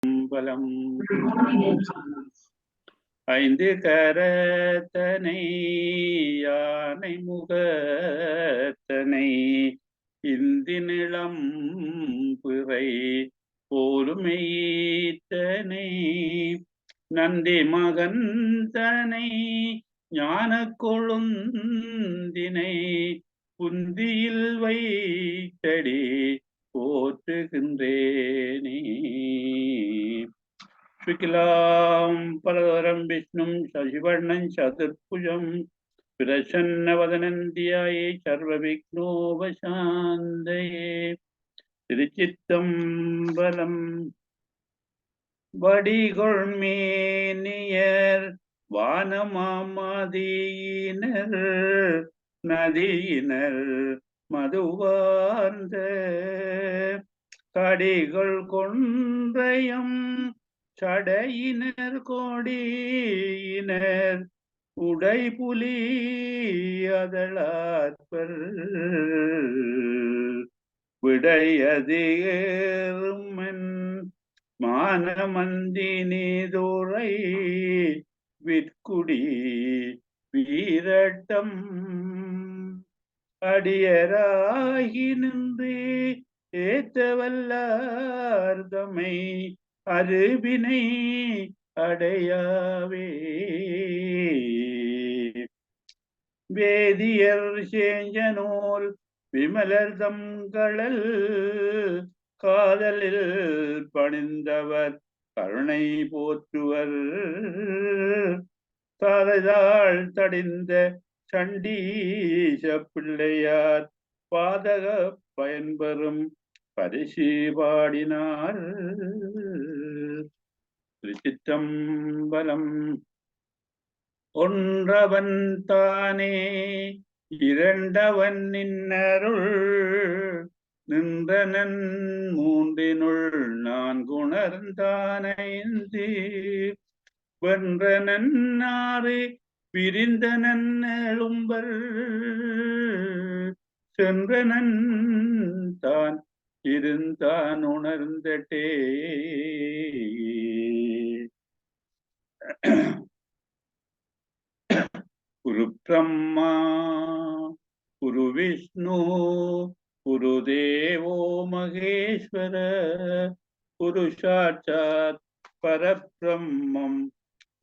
பலம் ஐந்து கரத்தனை யானை முகத்தனை இந்தி நிலம் பிறை போலுமெய்த்தனை நந்தி மகந்தனை ஞான கொழுந்தினை புந்தியில் வைத்தடி போற்றுகின்றேனே. சுக்லாம் பரதரம் விஷ்ணும் சசிவர்ணம் சதுர்புஜம் பிரசன்னவதனந்தியாயே சர்வ விக்னோபசாந்தயே. திருச்சித்தம்பலம். வடிகொள்மேனியர் வானமாமதியினர் நதியினர் மதுவார்ந்த கடிகள் கொன்றையம் சடையினர் கோடியினர் உடைபுலி அதளாற்பர் விடையதிருமன் மானமந்தினிதுரை விற்குடி வீரட்டம் அடியராகி நின்று ஏத்தவல்லார்தமை அருபினை அடையாவே. வேதியர் சேஞ்சனோல் விமலர் தங்களல் காதலில் பணிந்தவர் கருணை போற்றுவர் தாதைதாள் தடிந்த சண்டீச பிள்ளையார் பாதக பயன்பெறும் பரிசு பாடினார். திருச்சிற்றம்பலம். ஒன்றவன் தானே இரண்டவன் நின்னருள் நின்றனன் மூன்றினுள் நான்குணர்ந்தானைந்து வென்றனன் ஆறு பிரிந்தனன் எழும்பர் சென்றனன் தான் இருந்தான் உணர்ந்தட்டே. குரு பிரம்மா குரு விஷ்ணு குரு தேவோ மகேஸ்வர குரு சாட்சாத் பரபிரம்மம்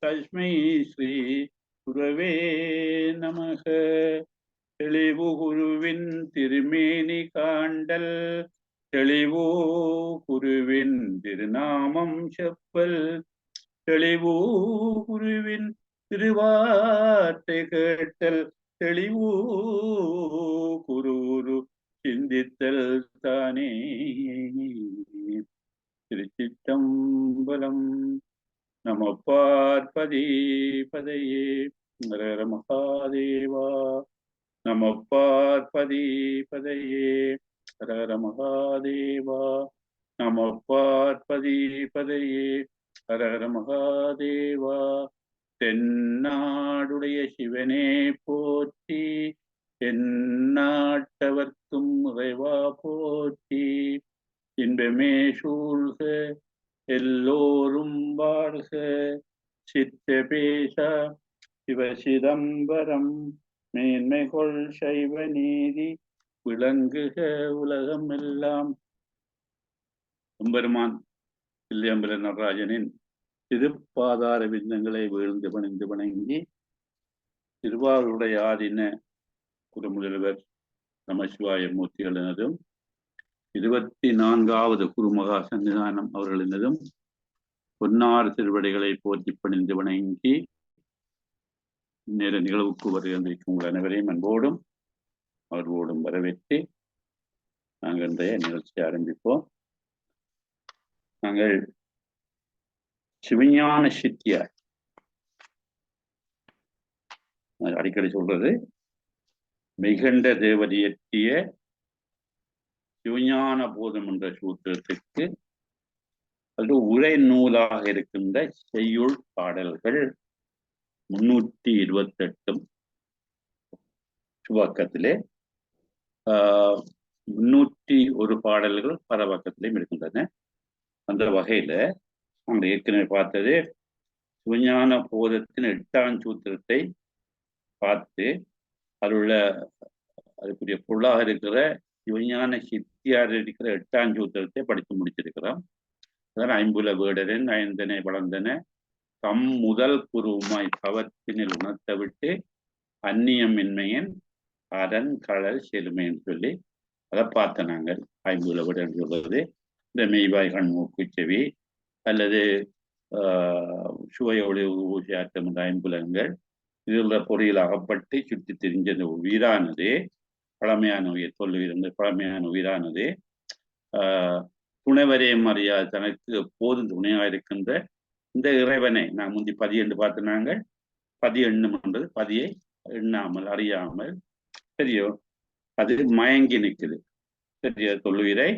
தஸ்மை ஸ்ரீ குரவே நமக. தெளிவு குருவின் திருமேனி காண்டல் தெளிவோ குருவின் திருநாமம் செப்பல் தெளிவோ குருவின் திருவார்த்தை கேட்டல் தெளிவோ குரு சிந்தித்தல் தானே. திருச்சிற்றம்பலம். நம பார்வதி பதையே ஹர மகாதேவா. நம பார்வதி பதையே ஹர மகாதேவா. நம பார்வதி பதையே ஹர மகாதேவா. தென்னாடுடைய சிவனே போற்றி எந்நாட்டவர்க்கும் இறைவா போற்றி. இன்பமே சூழ்க எல்லோரும் வாழ்க சித்தபேச சிவசிதம்பரம் மேன்மைகொள் சைவ நீதி விளங்குக உலகம் எல்லாம். எம்பெருமான் தில்லையம்பல நடராஜனின் திருப்பாதார விந்தங்களை வீழ்ந்து பணிந்து வணங்கி திருவாரூருடைய ஆதீன குருமுதல்வர் நமசிவாய மூர்த்திகளினதும் 24வது குருமகா சன்னிதானம் அவர்களினதும் பொன்னார் திருவடிகளை போற்றி பணிந்து வணங்கி நேர நிகழ்வுக்கு வருகின்றிருக்கும் உங்கள் அனைவரையும் அன்போடும் அவர்களோடும் வரவேற்று நாங்கள் இன்றைய நிகழ்ச்சியை ஆரம்பிப்போம். நாங்கள் சிவஞான சித்தியார் அடிக்கடி சொல்றது மெய்கண்ட தேவர் இயற்றிய சிவஞான போதம் என்ற சூத்திரத்திற்கு அது உரை நூலாக இருக்கின்ற செய்யுள் பாடல்கள் 328 சுபக்கத்திலே 301 பாடல்கள் பரபக்கத்திலேயும் இருக்கின்றன. அந்த வகையில நாங்கள் ஏற்கனவே பார்த்தது சிவஞான போதத்தின் 8ஆம் சூத்திரத்தை பார்த்து அதில் அதுக்குரிய பொருளாக இருக்கிற சிவஞான சித்தியார் இருக்கிற 8ஆம் சூத்திரத்தை படித்து முடிச்சிருக்கிறோம். அதான் ஐம்புல வேடரின் ஐந்தனை வளர்ந்தன தம் முதல் குருவுமாய் தவத்தினில் உணர்த்த விட்டு அந்நியமின்மையின் அரண் கடல் செலுமைன்னு சொல்லி அதை பார்த்த நாங்கள். ஐம்புல வேடர் சொல்றது இந்த மெய்வாய் கண் மூக்கு செவி அல்லது சுவை ஒளி ஊசியாட்டம் என்ற ஐம்புலங்கள் இதில் பொறியில் அகப்பட்டு சுற்றி திரிஞ்ச இந்த உயிரானது பழமையான உயிர் சொல்லுவீர் பழமையான உயிரானது துணைவரையும் அறியாது தனக்கு எப்போதும் துணையாக இருக்கின்ற இந்த இறைவனை நான் முந்தி பதி என்று பார்த்து நாங்கள் பதி எண்ணும்ன்றது பதியை எண்ணாமல் அறியாமல் சரியோ அது மயங்கி நிற்குது சரியோ தொல்லுயிரை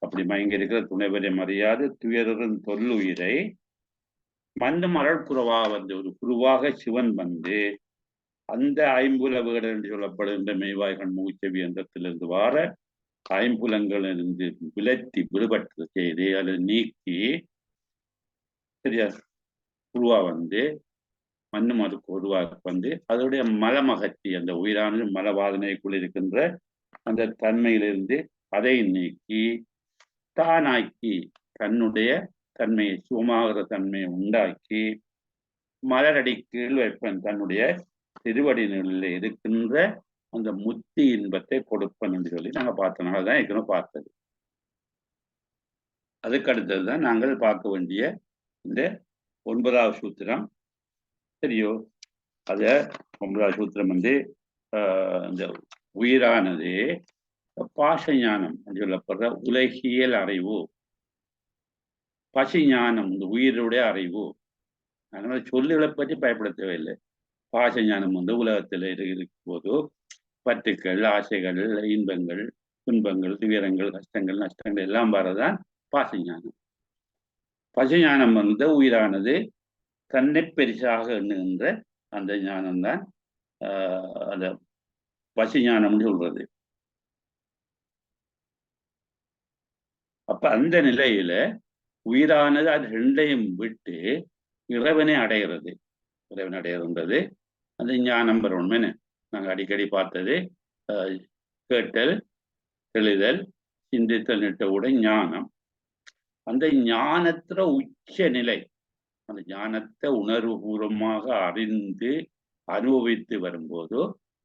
அப்படி மயங்கி இருக்கிற துணைவரையும் அறியாது துயரின் தொல்லுயிரை மண்ணும் அருள் குருவா வந்து ஒரு குருவாக சிவன் வந்து அந்த ஐம்புல வேடர் என்று சொல்லப்படுகின்ற மெய்வாய் கண் மூச்செவி என்றத்திலிருந்து வார ஐம்புலங்களிலிருந்து விலத்தி விடுபட்டு செய்து அல்லது நீக்கி சரியா குருவா வந்து மண்ணும் அதுக்கு உருவாக வந்து அதோடைய மலமகத்தி அந்த உயிரானது மலவாதனைக்குள் இருக்கின்ற அந்த தன்மையிலிருந்து அதை நீக்கி தானாக்கி தன்னுடைய தன்மையை சுகமாகிற தன்மையை உண்டாக்கி மலரடி கீழ் வைப்பன் தன்னுடைய திருவடி நிலையில் இருக்கின்ற அந்த முத்தி இன்பத்தை கொடுப்பன் என்று சொல்லி நாங்கள் பார்த்தோம். அதுதான் ஏற்கனவே பார்த்தது. அதுக்கு அடுத்ததுதான் நாங்கள் பார்க்க வேண்டிய இந்த 9வது சூத்திரம். சரியோ அத 9வது சூத்திரம் வந்து இந்த உயிரானது பாச ஞானம் என்று சொல்லப்படுற உலகியல் அறிவு பசி ஞானம் இந்த உயிருடைய அறிவு அதனால சொல்லுகளை பற்றி பயப்பட தேவையில்லை. பாச ஞானம் வந்து உலகத்தில் இருக்கும் போது பற்றுக்கள் ஆசைகள் இன்பங்கள் துன்பங்கள் துயரங்கள் கஷ்டங்கள் நஷ்டங்கள் எல்லாம் வரதான் பாசஞானம். பசுஞானம் வந்து உயிரானது தன்னை பெரிசாக எண்ணுகின்ற அந்த ஞானம்தான் அந்த பசுஞானம்னு சொல்றது. அப்ப அந்த நிலையில உயிரானது அது ரெண்டையும் விட்டு இறைவனை அடைகிறது. இறைவனை அடைகிறதுன்றது அந்த ஞானம் பெறணும்னு நாங்கள் அடிக்கடி பார்த்தது. கேட்டல் தெளிதல் சிந்தித்தல் நிட்டவுட ஞானம். அந்த ஞானத்துல உச்ச நிலை அந்த ஞானத்தை உணர்வுபூர்வமாக அறிந்து அனுபவித்து வரும்போது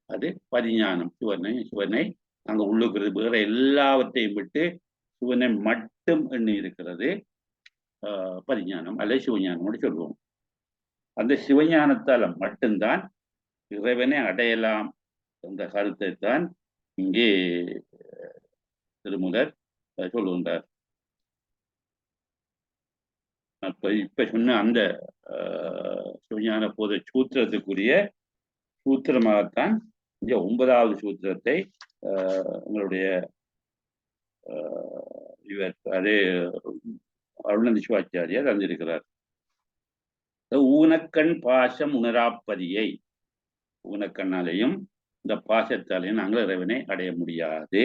அது பரிஞானம். சிவனை நாங்கள் உள்ளுக்கிறது வேற எல்லாவற்றையும் விட்டு சிவனை மட்டும் எண்ணி இருக்கிறது பரிஞானம் அல்ல சிவஞானம் சொல்லுவோம். அந்த சிவஞானத்தால மட்டும்தான் இறைவனை அடையலாம் என்ற கருத்தை தான் இங்கே திருமூலர் சொல்லுகின்றார். இப்ப சொன்ன அந்த சிவஞான போத சூத்திரத்துக்குரிய சூத்திரமாகத்தான் இங்க 9வது சூத்திரத்தை உங்களுடைய இவர் அதே அருணந்தி சிவாச்சாரியார் தந்திருக்கிறார். ஊனக்கண் பாசம் உணராப்பதியை ஊனக்கண்ணாலையும் இந்த பாசத்தாலையும் நாங்கள் இறைவனை அடைய முடியாது.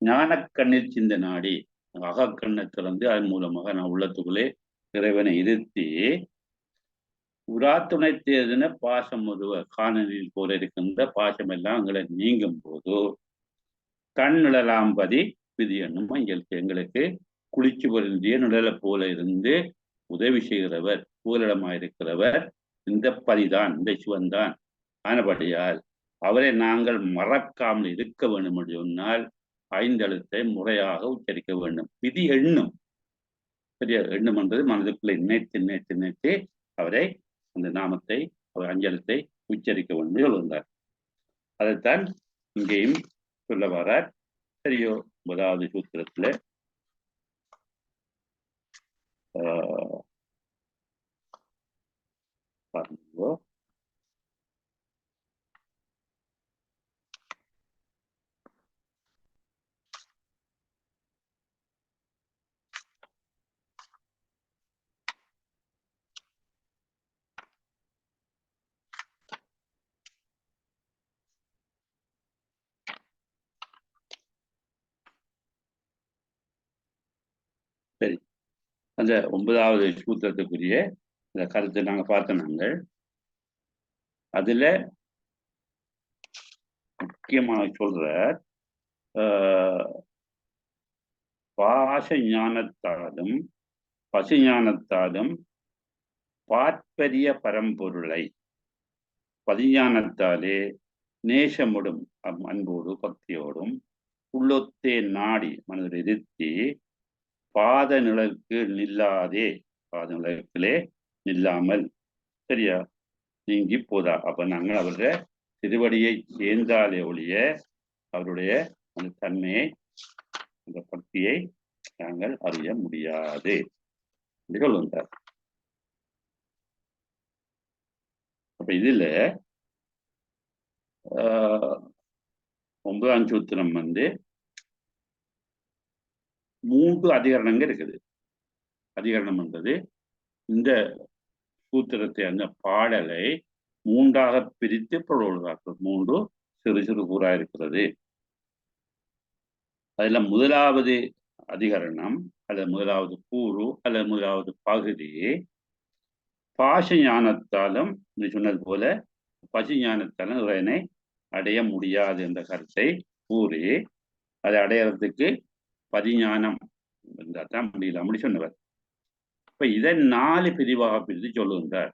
ஞானக்கண்ணில் சிந்த நாடி அகக்கண்ணை திறந்து அதன் மூலமாக நான் உள்ளத்துக்குள்ளே இறைவனை இருத்தி உராத்துணை தேர்தன பாசம் முழுவ காணலில் போல இருக்கின்ற பாசம் எல்லாம் எங்களை நீங்கும் போது கண் நிழலாம்பதி விதி என்னும் எங்களுக்கு குளிச்சு பொருந்திய நிழலை போல இருந்து உதவி செய்கிறவர் புகலிடமாயிருக்கிறவர் இந்த பதிதான் இந்த சிவன்தான். ஆனபடியால் அவரை நாங்கள் மறக்காமல் இருக்க வேண்டும் என்று சொன்னால் 5 எழுத்தை முறையாக உச்சரிக்க வேண்டும். விதி எண்ணும் சரியா எண்ணும் என்பது மனதுக்குள்ளே நினைத்து அவரை அந்த நாமத்தை அவர் 5 எழுத்தை உச்சரிக்க வேண்டும் சொல்லுகிறார். அதைத்தான் இங்கேயும் சொல்ல வரார். சரியோ 9வது சூத்திரத்துல பாருங்க. சரி அந்த 9வது சூத்திரத்துக்குரிய இந்த கருத்தை நாங்க பார்த்த நாங்கள் அதுல முக்கியமாக சொல்ற பாச ஞானத்தாலும் பசு ஞானத்தாலும் பாற்பரிய பரம்பொருளை பதிஞானத்தாலே நேசமுடும் அன்போடு பக்தியோடும் உள்ளொத்தே நாடி மனதில் இருத்தி பாத நிலக்கு நில்லாதே பாத நிலத்திலே நில்லாமல் சரியா நீங்கி போதா. அப்ப நாங்கள் அவருடைய திருவடியை சேர்ந்தாலே ஒழிய அவருடைய அந்த தன்மையை அந்த பக்தியை நாங்கள் அறிய முடியாது என்று சொல்லுகிறார். அப்ப இதுல 9ஆம் சூத்திரம் 3 அதிகரணங்கள் இருக்குது. அதிகரணம் என்பது இந்த சூத்திரத்தை அந்த பாடலை 3ஆக பிரித்து பொருள்காட்டும் 3 சிறு சிறு கூறா இருக்கிறது. அதுல முதலாவது அதிகரணம் அல்லது முதலாவது கூறு அல்லது முதலாவது பகுதி பாச ஞானத்தாலும் சொன்னது போல பசு ஞானத்தாலும் இறைவனை அடைய முடியாது என்ற கருத்தை கூறி அதை அடையறதுக்கு பதிஞானம் இருந்தால் தான் முடியல அப்படி சொன்னவர். இப்ப இதை 4 பிரிவாக பிரித்து சொல்லுகின்றார்.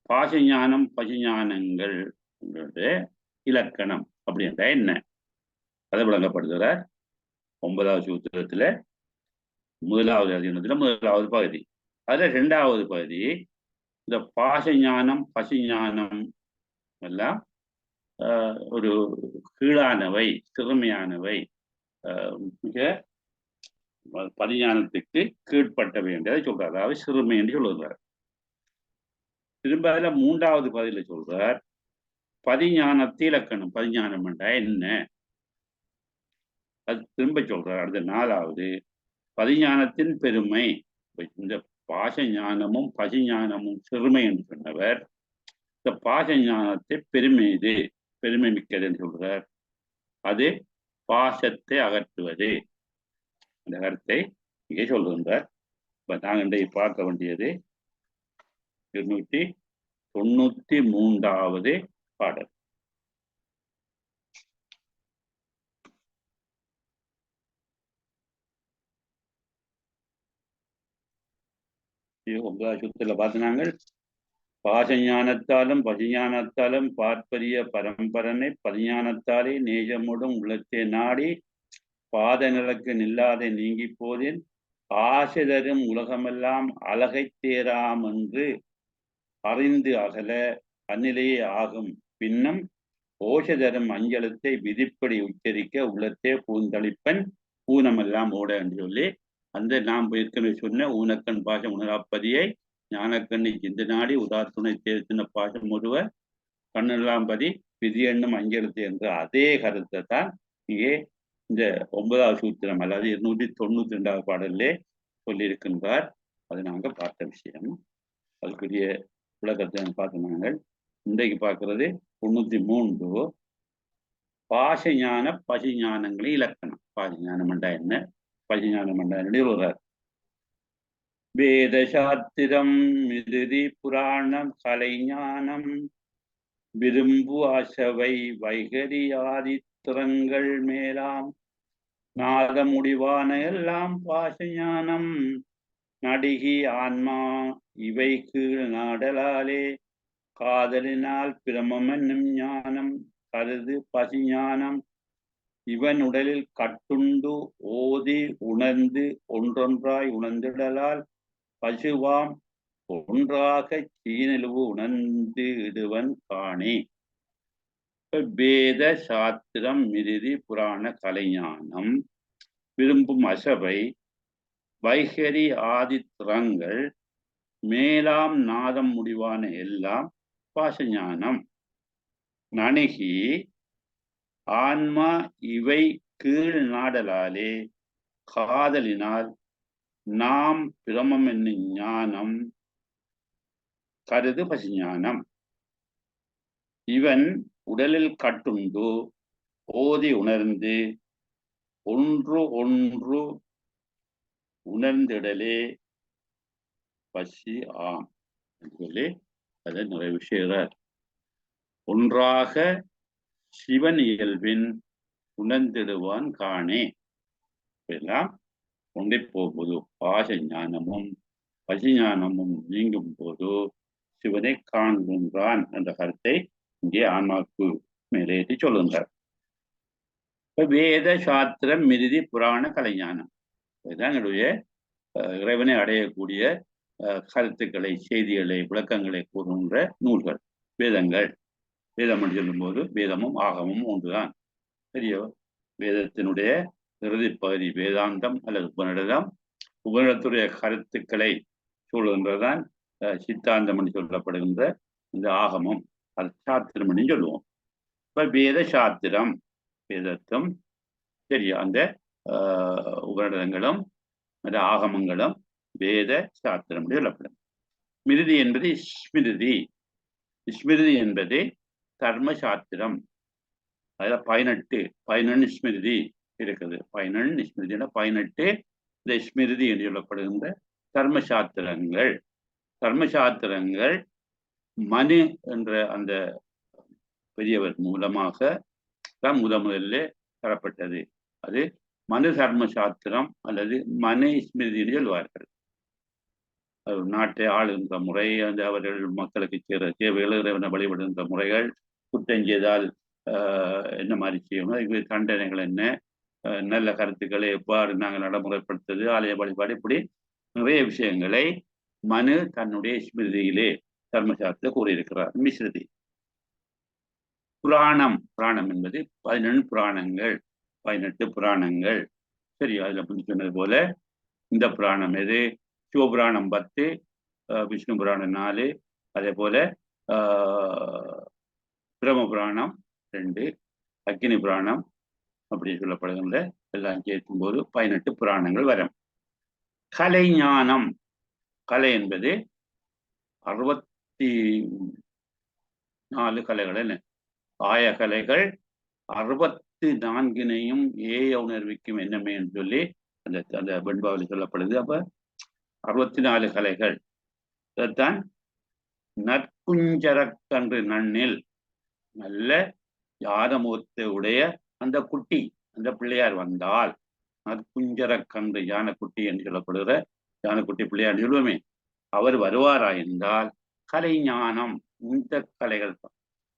பாச ஞானம் பசு ஞானங்கள் இலக்கணம் அப்படின்ற என்ன அதை விளங்கப்படுத்துகிறார் 9வது சூத்திரத்துல முதலாவது அதிகரணத்துல முதலாவது பகுதி. அதுல 2வது பகுதி இந்த பாச ஞானம் பசு ஞானம் எல்லாம் ஒரு கீழானவை சிறுமையானவை மிக பதிஞானத்துக்கு கீழ்பட்டவை என்றதை சொல்றார். அதாவது சிறுமை என்று சொல்லுகிறார். திரும்ப அதுல 3வது பகுதியில சொல்றார் பதிஞானத்தை இலக்கணம். பதிஞானம் என்றா என்ன அது திரும்ப சொல்றார். அடுத்த 4வது பதிஞானத்தின் பெருமை. இந்த பாச ஞானமும் பசு ஞானமும் சிறுமை என்று சொன்னவர் இந்த பாச ஞானத்தை பெருமை மிக்கது என்று சொல்றார். அது பாசத்தை அகற்றுவது. அந்த கருத்தை இங்கே சொல்லுகின்றார். இப்ப நாங்கள் இன்றைக்கு பார்க்க வேண்டியது 293வது பாடல். சுத்துல பார்த்தினாங்க பாசஞானத்தாலும் பசுஞானத்தாலும் பார்ப்பரிய பரம்பரனை பதிஞானத்தாலே நேஜமுடும் உள்ளத்தே நாடி பாத நிலக்கு நில்லாத நீங்கி போதின் ஆசை தரும் உலகமெல்லாம் அழகை தேராம் என்று அறிந்து அகல அந்நிலையே ஆகும். பின்னம் ஓசை தரும் அஞ்சலத்தை விதிப்படி உச்சரிக்க உள்ளத்தே பூந்தளிப்பன் பூனமெல்லாம் ஓட என்று சொல்லி அந்த நாம் ஏற்கனவே சொன்ன ஊனக்கண் பாசம் உணராப்பதியை ஞானக்கண்ணை சிந்த நாடி உதாத்துணை தேர்த்தின பாசம் ஒருவர் கண்ணெல்லாம் பதி விதி எண்ணும் அஞ்செழுத்து என்ற அதே கருத்தை தான் இங்கே இந்த 9வது சூத்திரம் அதாவது 292வது பாடல்லே சொல்லியிருக்கின்றார். அது நாங்கள் பார்த்த விஷயம். அதுக்குரிய விளக்கத்தை பார்த்த நாங்கள் இன்றைக்கு பார்க்கறது 93 பாச ஞான பசு ஞானங்களே இலக்கணம். பாச ஞானம் என்றா என்ன பசு ஞானம் என்றா என்ன சொல்றார். வேத சாத்திரம் மிருதி புராணம் கலைஞானம் விரும்பு அசவை வைகரி ஆதித்திரங்கள் மேலாம் நாத முடிவான எல்லாம் பாசஞானம் நடிகி ஆன்மா இவை கீழ் நாடலாலே காதலினால் பிரமம் என்னும் ஞானம் கருது பசுஞானம் இவன் உடலில் கட்டுண்டு ஓதி உணர்ந்து ஒன்றொன்றாய் உணர்ந்திடலால் பசுவாம் ஒன்றாக சீனழுவு உணர்ந்து இடுவன் காணே. வேத சாத்திரம் மிருதி புராண கலைஞானம் விரும்பும் அசபை வைகரி ஆதித்திரங்கள் மேலாம் நாதம் முடிவான எல்லாம் பாசஞானம் நணுகி ஆன்மா இவை கீழ் நாடலாலே காதலினால் நாம் பிரமம் என்னும் ஞானம் கருது பசுஞானம் இவன் உடலில் கட்டுண்டு ஓதி உணர்ந்து ஒன்று ஒன்று உணர்ந்திடலே பசி ஆம் என்று சொல்லி அதை நிறைவு செய்கிறார். ஒன்றாக சிவன் இயல்பின் உணர்ந்திடுவான் காணே. எல்லாம் ஒன்றி போகும்போது பாச ஞானமும் பசி ஞானமும் நீங்கும் போது சிவனை காண்கின்றான் என்ற கருத்தை இங்கே ஆன்மாவுக்கு மேலேற்றி சொல்லுகின்றார். வேத சாத்திரம் மிருதி புராண கலைஞானம் இதுதான் என்னுடைய இறைவனை அடையக்கூடிய கருத்துக்களை செய்திகளை விளக்கங்களை கூறுகின்ற நூல்கள் வேதங்கள். வேதம் என்று சொல்லும் போது வேதமும் ஆகமும் ஒன்றுதான். சரியோ? வேதத்தினுடைய இறுதி பகுதி வேதாந்தம் அல்லது உபநிடதம். உபநிடத்துடைய கருத்துக்களை சொல்லுகின்றதான் சித்தாந்தம் என்று சொல்லப்படுகின்ற இந்த ஆகமம். அது சாத்திரம் என்று சொல்லுவோம். இப்ப வேத சாத்திரம் வேதத்தும் சரியா அந்த உபநிடதங்களும் அந்த ஆகமங்களும் வேத சாத்திரம் என்று சொல்லப்படும். மிருதி என்பது ஸ்மிருதி. ஸ்மிருதி என்பது தர்ம சாத்திரம். அதில் 18 ஸ்மிருதி இருக்குது. 18 ஸ்மிருதினா 18 இந்த ஸ்மிருதி என்று சொல்லப்படுகின்ற தர்ம சாத்திரங்கள். தர்ம சாத்திரங்கள் மனு என்ற அந்த பெரியவர் மூலமாக தான் முதலில் தரப்பட்டது. அது மனு தர்ம சாத்திரம் அல்லது மனு ஸ்மிருதி என்று சொல்வார்கள். நாட்டை ஆளுகின்ற முறை, அந்த அவர்கள் மக்களுக்கு தேவைகளை வழிபடுகின்ற முறைகள், குற்றம் செய்தால் என்ன மாதிரி செய்யணும், இது தண்டனைகள் என்ன, நல்ல கருத்துக்களை எவ்வாறு நாங்கள் நடைமுறைப்படுத்துவது, ஆலய வழிபாடு, இப்படி நிறைய விஷயங்களை மனு தன்னுடைய ஸ்மிருதியிலே தர்மசாஸ்திரத்தில் கூறியிருக்கிறார். மிஸ்ருதி. புராணம். புராணம் என்பது 18 புராணங்கள், 18 புராணங்கள். சரி, அதுல சொன்னது போல இந்த புராணம் எது? சிவபுராணம் 10, விஷ்ணு புராணம் 4, அதே போல பிரம்ம புராணம் 2, அக்னி புராணம் அப்படி சொல்லப்படுகின்ற எல்லாம் கேட்கும்போது 18 புராணங்கள் வரும். கலை ஞானம். கலை என்பது 64 கலைகள். என்ன ஆய கலைகள் 64 ஏய உணர்விக்கும் என்னமே என்று சொல்லி அந்த வெண்பாவில் சொல்லப்படுது. அப்ப 64 கலைகள். இதைத்தான் நற்குஞ்சரக்கன்று நன்னில் நல்ல யானமுகத்தை உடைய அந்த குட்டி, அந்த பிள்ளையார் வந்தால், நற்குஞ்சரக்கன்று யானைக்குட்டி என்று சொல்லப்படுகிற யானைக்குட்டி பிள்ளையார் சொல்லுவோமே, அவர் வருவாராயிருந்தால் கலை ஞானம். இந்த கலைகள்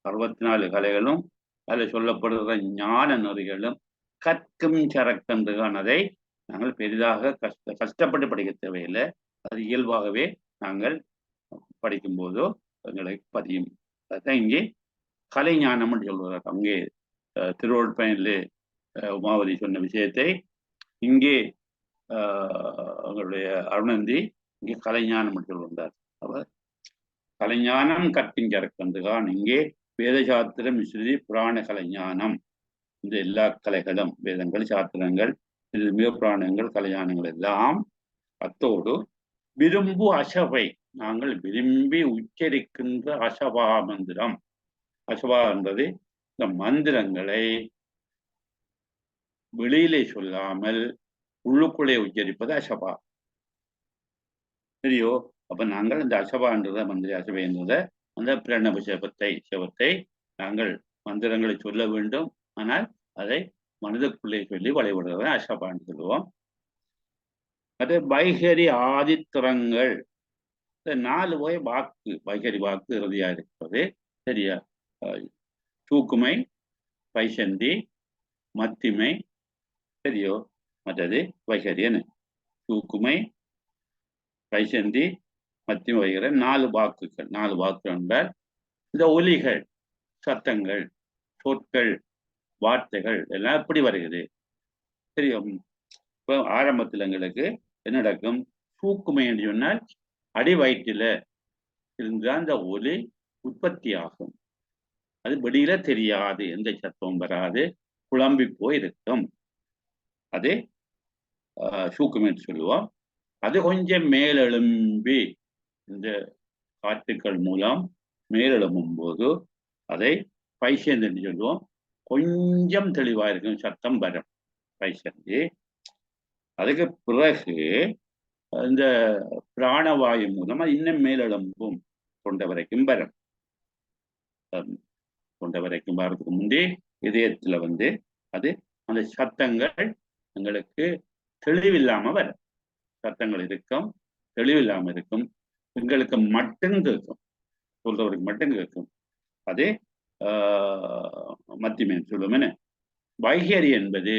64 கலைகளும் அதில் சொல்லப்படுகிற ஞான நெறிகளும் கற்கும் சரக்கன்றுதான். அதை நாங்கள் பெரிதாக கஷ்டப்பட்டு படிக்க தேவையில்லை. அது இயல்பாகவே நாங்கள் படிக்கும்போதோ எங்களை பதியும். அதுதான் இங்கே கலை ஞானம் என்று சொல்கிறார். அங்கே திருவள்ளுவனிலே உமாவதி சொன்ன விஷயத்தை இங்கே அவங்களுடைய அருணந்தி இங்கே கலைஞானம் என்று சொல்கின்றார். அவர் கலைஞானம் கற்கும் சரக்கன்றுதான். இங்கே வேதசாத்திரம், ஸ்ருதி, புராண கலைஞானம், இந்த எல்லா கலைகளும் வேதங்கள், சாத்திரங்கள், மிக புராணங்கள், கலைஞானங்கள் எல்லாம் அத்தோடு விரும்பு அசபை, நாங்கள் விரும்பி உச்சரிக்கின்ற அசபா மந்திரம். அசபா என்பது இந்த மந்திரங்களை வெளியிலே சொல்லாமல் உள்ளுக்குள்ளே உச்சரிப்பது அசபா. சரியோ? அப்ப நாங்கள் இந்த அசபான்றத மந்திர அசபை என்றத அந்த பிரணவ சிவத்தை நாங்கள் மந்திரங்களை சொல்ல வேண்டும். ஆனால் அதை மனிதக்குள்ளே சொல்லி வழிபடுறத அசபான்னு சொல்லுவோம். அது வைகரி ஆதித்திரங்கள். இந்த 4 வகை வாக்கு, வைகரி வாக்கு இறுதியா இருக்கிறது. சரியா? தூக்குமை, பைசந்தி, மத்திமை. சரியோ? மற்றது வைகரியன்னு. தூக்குமை, பைசந்தி, மத்திமை, வைகிற 4 வாக்குகள். 4 வாக்குகள் என்றால் இந்த ஒலிகள், சத்தங்கள், சொற்கள், வார்த்தைகள் எல்லாம் எப்படி வருகிறது? சரியோ? இப்போ ஆரம்பத்தில் எங்களுக்கு என்ன நடக்கும்? தூக்குமை என்று சொன்னால் அடி வயிற்றில இருந்தால் அந்த ஒலி உற்பத்தி ஆகும். அது வெளியில தெரியாது, எந்த சத்தமும் வராது, குழம்பி போய் இருக்கும். அது சூக்குமை என்று சொல்லுவோம். அது கொஞ்சம் மேலெழும்பி இந்த காற்றுக்கள் மூலம் மேலெழும்பும் போது அதை பைசந்தி என்று சொல்லுவோம். கொஞ்சம் தெளிவா இருக்கும், சத்தம் வரும் பைசந்தி. அதுக்கு பிறகு இந்த பிராணவாயு மூலமா இன்னும் மேலெழும்பும் தொண்டை வரைக்கும் வரும். தொண்டை வரைக்கும் வர்றதுக்கு முன்னே இதயத்துல வந்து அது அந்த சத்தங்கள் எங்களுக்கு தெளிவில்லாம வரும். சத்தங்கள் இருக்கும், தெளிவில்லாம இருக்கும், எங்களுக்கு மட்டும் கேட்கும், சொல்றவருக்கு மட்டும் கேட்கும். அது மத்தியமேன் சொல்லுவோம். வைகரி என்பது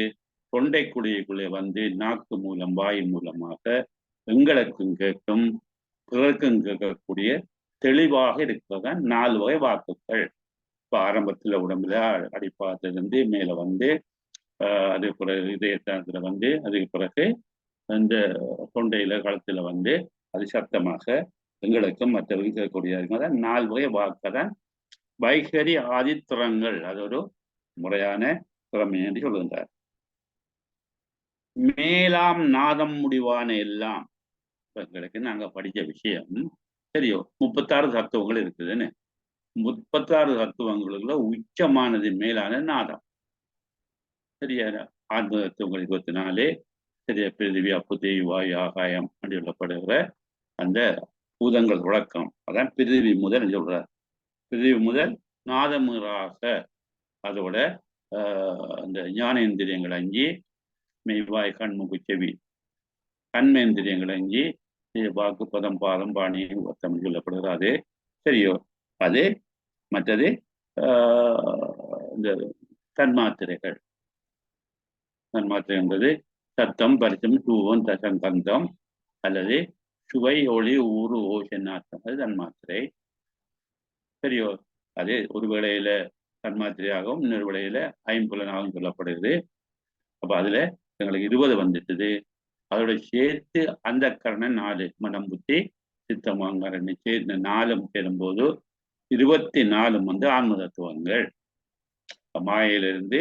தொண்டை குழிக்குள்ளே வந்து நாக்கு மூலம் வாயின் மூலமாக எங்களுக்கும் கேட்கும், பிறருக்கும் கேட்கக்கூடிய தெளிவாக இருக்கிறதான் 4 வகை வாக்குகள். இப்போ ஆரம்பத்துல உடம்புல அடிப்பாத்திலிருந்து மேல வந்து அது பிறகு இதயத்துல வந்து அதுக்கு பிறகு அந்த தொண்டையில களத்துல வந்து அது சத்தமாக எங்களுக்கும் மற்றவர்கள் கேட்கக்கூடிய 4 வகை வாக்குதான் வைகரி ஆதித்திரங்கள். அது ஒரு முறையான திறமை என்று சொல்லுகின்றார். மேலாம் நாதம் முடிவான எல்லாம் எங்களுக்கு நாங்க படிச்ச விஷயம் சரியோ. 36 தத்துவங்கள் இருக்குதுன்னு. 36 தத்துவங்களுக்குள்ள உச்சமானது மேலான நாதம். சரியா? ஆத்ம தத்துவங்கள் 24. சரியா? பிரிதிவி, அப்பு, தேவி, வாயு, ஆகாயம் அப்படி சொல்லப்படுகிற அந்த பூதங்கள் தொடக்கம். அதான் பிரிதிவி முதல் சொல்றார். பிரிதிவி முதல் நாதமுறாக அதோட அந்த ஞானேந்திரியங்கள் 5, மெய்வாய், கண், மூக்கு, செவி, கண்மேந்திரியங்கள் 5, வாக்கு, பதம், பாதம், பாணி, ஒத்தம் சொல்லப்படுகிறது. சரியோ. அது மற்றது இந்த தன்மாத்திரைகள். தன்மாத்திரை என்பது சத்தம், பரிசம், தூவம், தசம், கந்தம் அல்லது சுவை, ஒளி, ஊறு, ஓசை, நாட்டம். அது தன்மாத்திரை. சரியோ. அது ஒரு வேளையில தன்மாத்திரையாகவும் இன்னொரு வேளையில ஐம்புலனாகவும் சொல்லப்படுகிறது. அப்ப அதுல எங்களுக்கு 20 வந்துட்டுது. அதோட சேர்த்து அந்த கரணம் 4 மனம், புத்தி, சித்தமாங்கரணி சேர்த்து 4 சேரும்போது 24 வந்து ஆன்ம தத்துவங்கள். மாயிலிருந்து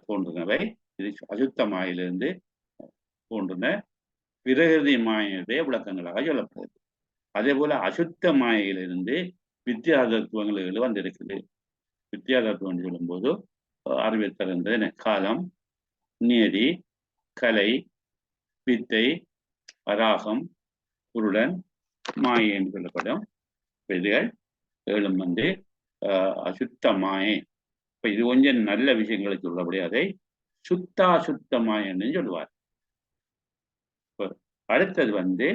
தோன்றினவை. இது அசுத்த மாயிலிருந்து தோன்றின பிரகிருதி மாயுடைய விளக்கங்களாக சொல்லப்படுகிறது. அதே போல அசுத்த மாயிலிருந்து வித்யா தத்துவங்கள் வந்திருக்குது. வித்யா தத்துவம் சொல்லும்போது அறிவியல் தகுந்த காலம், நியதி, கலை, வித்தை, அராகம், குருடன், மாயை என்று சொல்லப்படும் இதுகள் 7 வந்து அசுத்த மாயை. இப்ப இது கொஞ்சம் நல்ல விஷயங்களை சொல்லபடி அதை சுத்த மாயன்னு சொல்லுவார். அடுத்தது வந்து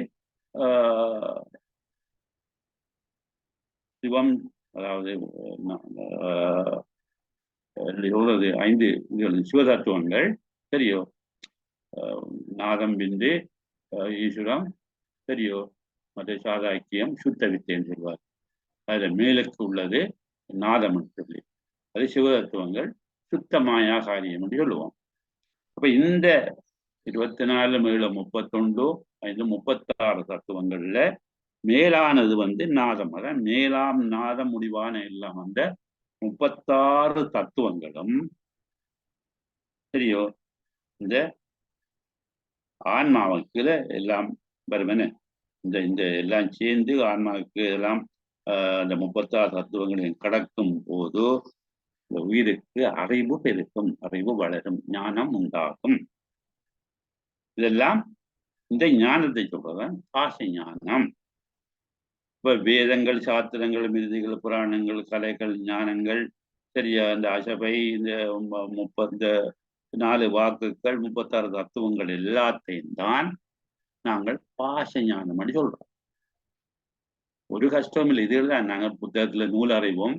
சிவம், அதாவது 5 சிவதத்துவங்கள். சரியோ. நாதம், பிந்து, ஈஸ்வரம், சரியோ, மற்ற சாதாக்கியம், சுத்த வித்தைன்னு சொல்லுவார். அதுல மேலுக்கு உள்ளது நாதம் சொல்லி அது சிவதத்துவங்கள், சுத்தமாயா காரியம் என்று சொல்லுவோம். அப்ப இந்த 24, 7, 31, 5, 36 தத்துவங்கள்ல மேலானது வந்து நாதம். அதான் மேலாம் நாதம் முடிவான எல்லாம் அந்த 36 தத்துவங்களும் சரியோ இந்த ஆன்மாவுக்கு எல்லாம் வருவன. இந்த எல்லாம் சேர்ந்து ஆன்மாவுக்கு எல்லாம் அந்த 36 தத்துவங்களையும் கடக்கும் போது உயிருக்கு அறிவு பெருக்கும், அறிவு வளரும், ஞானம் உண்டாகும். இதெல்லாம் இந்த ஞானத்தை சொல்றதான் பாச ஞானம். இப்ப வேதங்கள், சாத்திரங்கள், மிருதிகள், புராணங்கள், கலைகள், ஞானங்கள், சரியா, இந்த அசபை, இந்த 34 வாக்குகள், 36 தத்துவங்கள் எல்லாத்தையும் தான் நாங்கள் பாச ஞானம் அப்படி சொல்றோம். ஒரு கஷ்டம் இல்லை. இதுதான் நாங்கள் புத்தகத்துல நூல் அறிவோம்.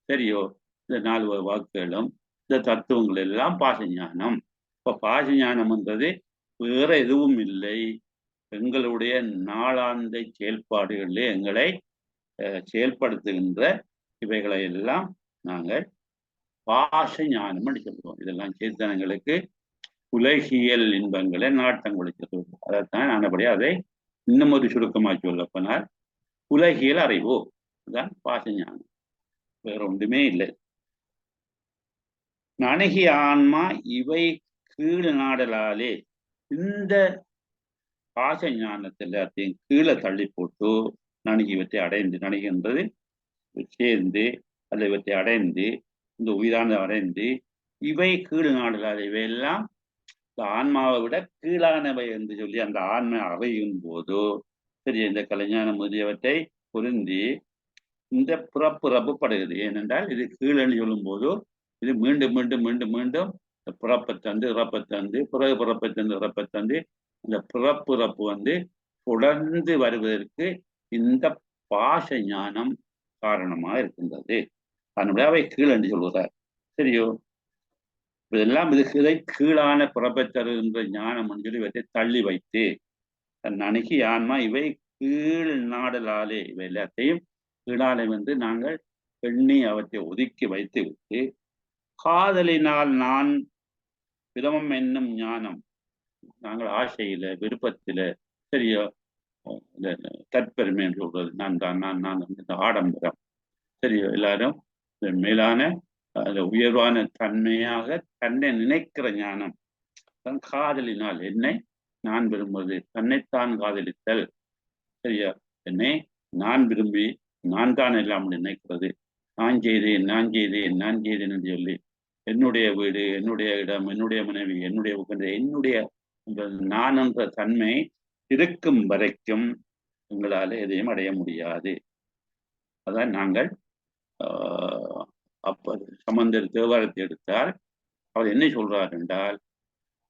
சரியோ. இந்த 4 வாக்குகளும் இந்த தத்துவங்கள் எல்லாம் பாச ஞானம். இப்ப பாச ஞானம்ன்றது வேற எதுவும் இல்லை, எங்களுடைய நாளாந்த செயல்பாடுகளிலே எங்களை செயல்படுத்துகின்ற இவைகளை எல்லாம் நாங்கள் பாச ஞானம் என்று சொல்லுவோம். இதெல்லாம் சேத்தனங்களுக்கு உலகியல் இன்பங்களை நாட்டம் கொடுக்கிறது. அதைத்தான் ஆனபடியா அதை இன்னும் ஒரு சுருக்கமாக சொல்லப்போனால் உலகியல் அறிவு. அதுதான் பாச ஞானம், வேற ஒன்றுமே இல்லை. நணுகிய ஆன்மா இவை கீழ் நாடலாலே இந்த பாச ஞானத்தை எல்லாத்தையும் கீழே தள்ளி போட்டு நணுகி இவற்றை அடைந்து, நணுகின்றது சேர்ந்து அல்ல இவற்றை அடைந்து இந்த உயிரான அடைந்து இவை கீழ் நாடலால் இவையெல்லாம் இந்த ஆன்மாவை விட கீழானவை என்று சொல்லி அந்த ஆன்மை அறையும் போது சரி இந்த கலைஞான முதலியவற்றை பொருந்தி இந்த பிறப்புப்படுகிறது. ஏனென்றால் இது கீழன்னு சொல்லும் போது இது மீண்டும் மீண்டும் மீண்டும் மீண்டும் பிறப்பை தந்து இறப்பை தந்து பிறகு பிறப்பை தந்து இறப்பை தந்து இந்த பிறப்பு வந்து தொடர்ந்து வருவதற்கு இந்த பாச ஞானம் காரணமாக இருக்கின்றது. அதனுடைய அவை கீழ் சொல்லுகிறார். சரியோ? இதெல்லாம் இதை கீழான பிறப்பை தருகின்ற ஞானம் சொல்லி இவற்றை தள்ளி வைத்து தன் அணுகி ஆன்மா இவை கீழ் நாடலாலே இவை எல்லாத்தையும் கீழாலை வந்து நாங்கள் எண்ணி அவற்றை ஒதுக்கி வைத்து விட்டு காதலினால் நான் பிரமம் என்னும் ஞானம் நாங்கள் ஆசையில விருப்பத்தில சரியோ தற்பெருமை என்று சொல்றது நான் தான் நான் இந்த ஆடம்பரம் சரியோ எல்லாரும் மேலான உயர்வான தன்மையாக தன்னை நினைக்கிற ஞானம் தன் காதலினால் என்னை நான் விரும்புவது தன்னைத்தான் காதலித்தல் சரியா என்னை நான் விரும்பி நான் தான் எல்லாம் நினைக்கிறது நான் செய்தேன் நான் செய்தேன் நான் செய்தேன் என்று சொல்லி என்னுடைய வீடு என்னுடைய இடம் என்னுடைய மனைவி என்னுடைய என்னுடைய நான் என்ற தன்மை இருக்கும் வரைக்கும் உங்களால் எதையும் அடைய முடியாது. அதான் நாங்கள் அப்ப சம்பந்தர் தேவாரத்தை எடுத்தால் அவர் என்ன சொல்றார் என்றால்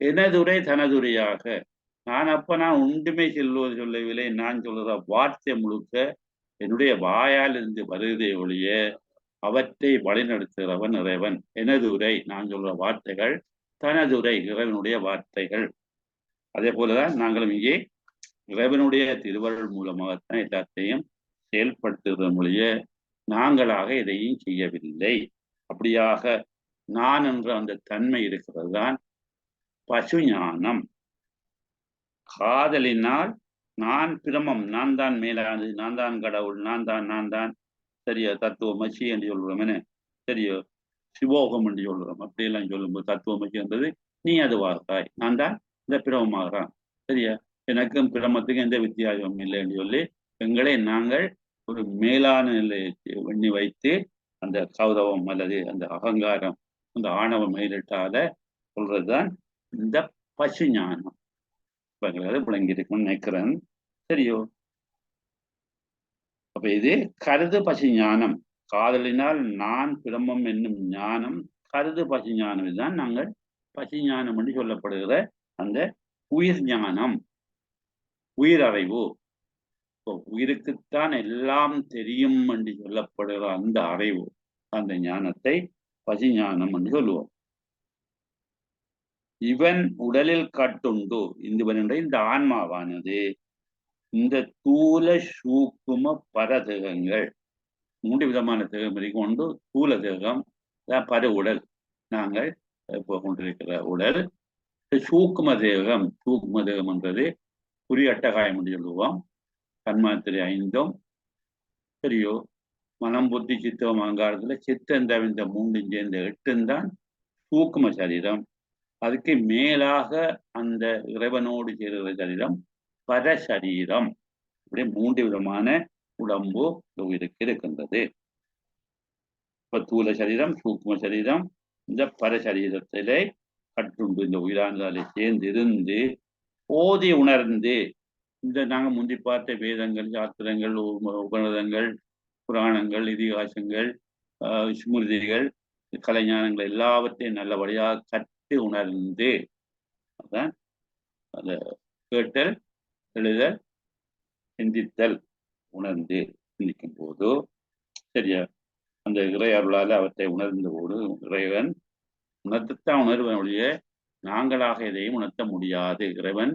எனதுரை தனதுரையாக நான் ஒன்றுமே சொல்லவில்லை நான் சொல்ற வார்த்தை முழுக்க என்னுடைய வாயால் இருந்து வருவதை ஒழிய அவற்றை வழிநடத்துகிறவன் இறைவன். எனது உரை நான் சொல்ற வார்த்தைகள் தனதுரை இறைவனுடைய வார்த்தைகள். அதே போலதான் நாங்களும் இங்கே இறைவனுடைய திருவருள் மூலமாகத்தான் எல்லாத்தையும் செயல்படுத்துகிற மொழிய நாங்களாக எதையும் செய்யவில்லை. அப்படியாக நான் என்ற அந்த தன்மை இருக்கிறது தான் பசு ஞானம். காதலினால் நான் பிரமம் நான் தான் மேலானது நான் தான் கடவுள் நான் தான் சரியோ தத்துவமசி என்று சொல்றோம் சரியோ சிவோகம் என்று சொல்றோம். அப்படியெல்லாம் சொல்லும்போது தத்துவமசி என்றது நீ அதுவாகாய் நான் தான் இந்த பிரமமாகறான் சரியா எனக்கும் பிரமத்துக்கும் எந்த வித்தியாசமும் இல்லை என்று சொல்லி எங்களை நாங்கள் ஒரு மேலான நிலையை எண்ணி வைத்து அந்த கௌரவம் அல்லது அந்த அகங்காரம் அந்த ஆணவம் மேலிட்டால சொல்றதுதான் இந்த பசு ஞானம் விளங்கி இருக்கும்னு நினைக்கிறேன். சரியோ? அப்ப இது கருது பசு ஞானம். காதலினால் நான் பிரம்மம் என்னும் ஞானம் கருது பசு ஞானம். இதுதான் நாங்கள் பசு ஞானம் என்று சொல்லப்படுகிற அந்த உயிர் ஞானம் உயிரறிவு. உயிருக்குத்தான் எல்லாம் தெரியும் என்று சொல்லப்படுகிற அந்த அறிவு அந்த ஞானத்தை பசு ஞானம் என்று சொல்லுவோம். இவன் உடலில் கட்டுண்டு இந்த ஆன்மாவானது இந்த தூல சூக்கும பரதேகங்கள் 3 விதமான தேகம் கொண்டு தூல தேகம் பர உடல் நாங்கள் இப்போ கொண்டிருக்கிற உடல். சூக்கும தேகம் என்றது குறி அட்டகாயம் என்று சொல்லுவோம். கண்மாத்திரை 5 சரியோ மனம் புத்தி சித்தம் அங்காரத்துல சித்தம் இந்த 3 சேர்ந்த 8 தான் சூக்கும சரீரம். அதுக்கு மேலாக அந்த இறைவனோடு சேர்கிற சரீரம் பரசரீரம். இப்படி 3 விதமான உடம்பு உயிருக்கு இருக்கின்றது. இப்ப தூல சரீரம் சூக்கும சரீரம் இந்த பரசரீரத்திலே கட்டுண்டு இந்த உயிரானதாலே சேர்ந்து இருந்து ஓதி உணர்ந்து இந்த நாங்கள் முந்தி பார்த்த வேதங்கள் சாஸ்திரங்கள் உபநிடதங்கள் புராணங்கள் இதிகாசங்கள் ஸ்மிருதிகள் கலைஞானங்கள் எல்லாவற்றையும் நல்லபடியாக கற்று உணர்ந்து அதான் அந்த கேட்டல் எழுதல் சிந்தித்தல் உணர்ந்து சிந்திக்கும் போது சரியா அந்த இறை அருளால் அவற்றை உணர்ந்த போது இறைவன் உணர்த்தத்தான் உணர்வன் ஒழிய நாங்களாக எதையும் உணர்த்த முடியாது. இறைவன்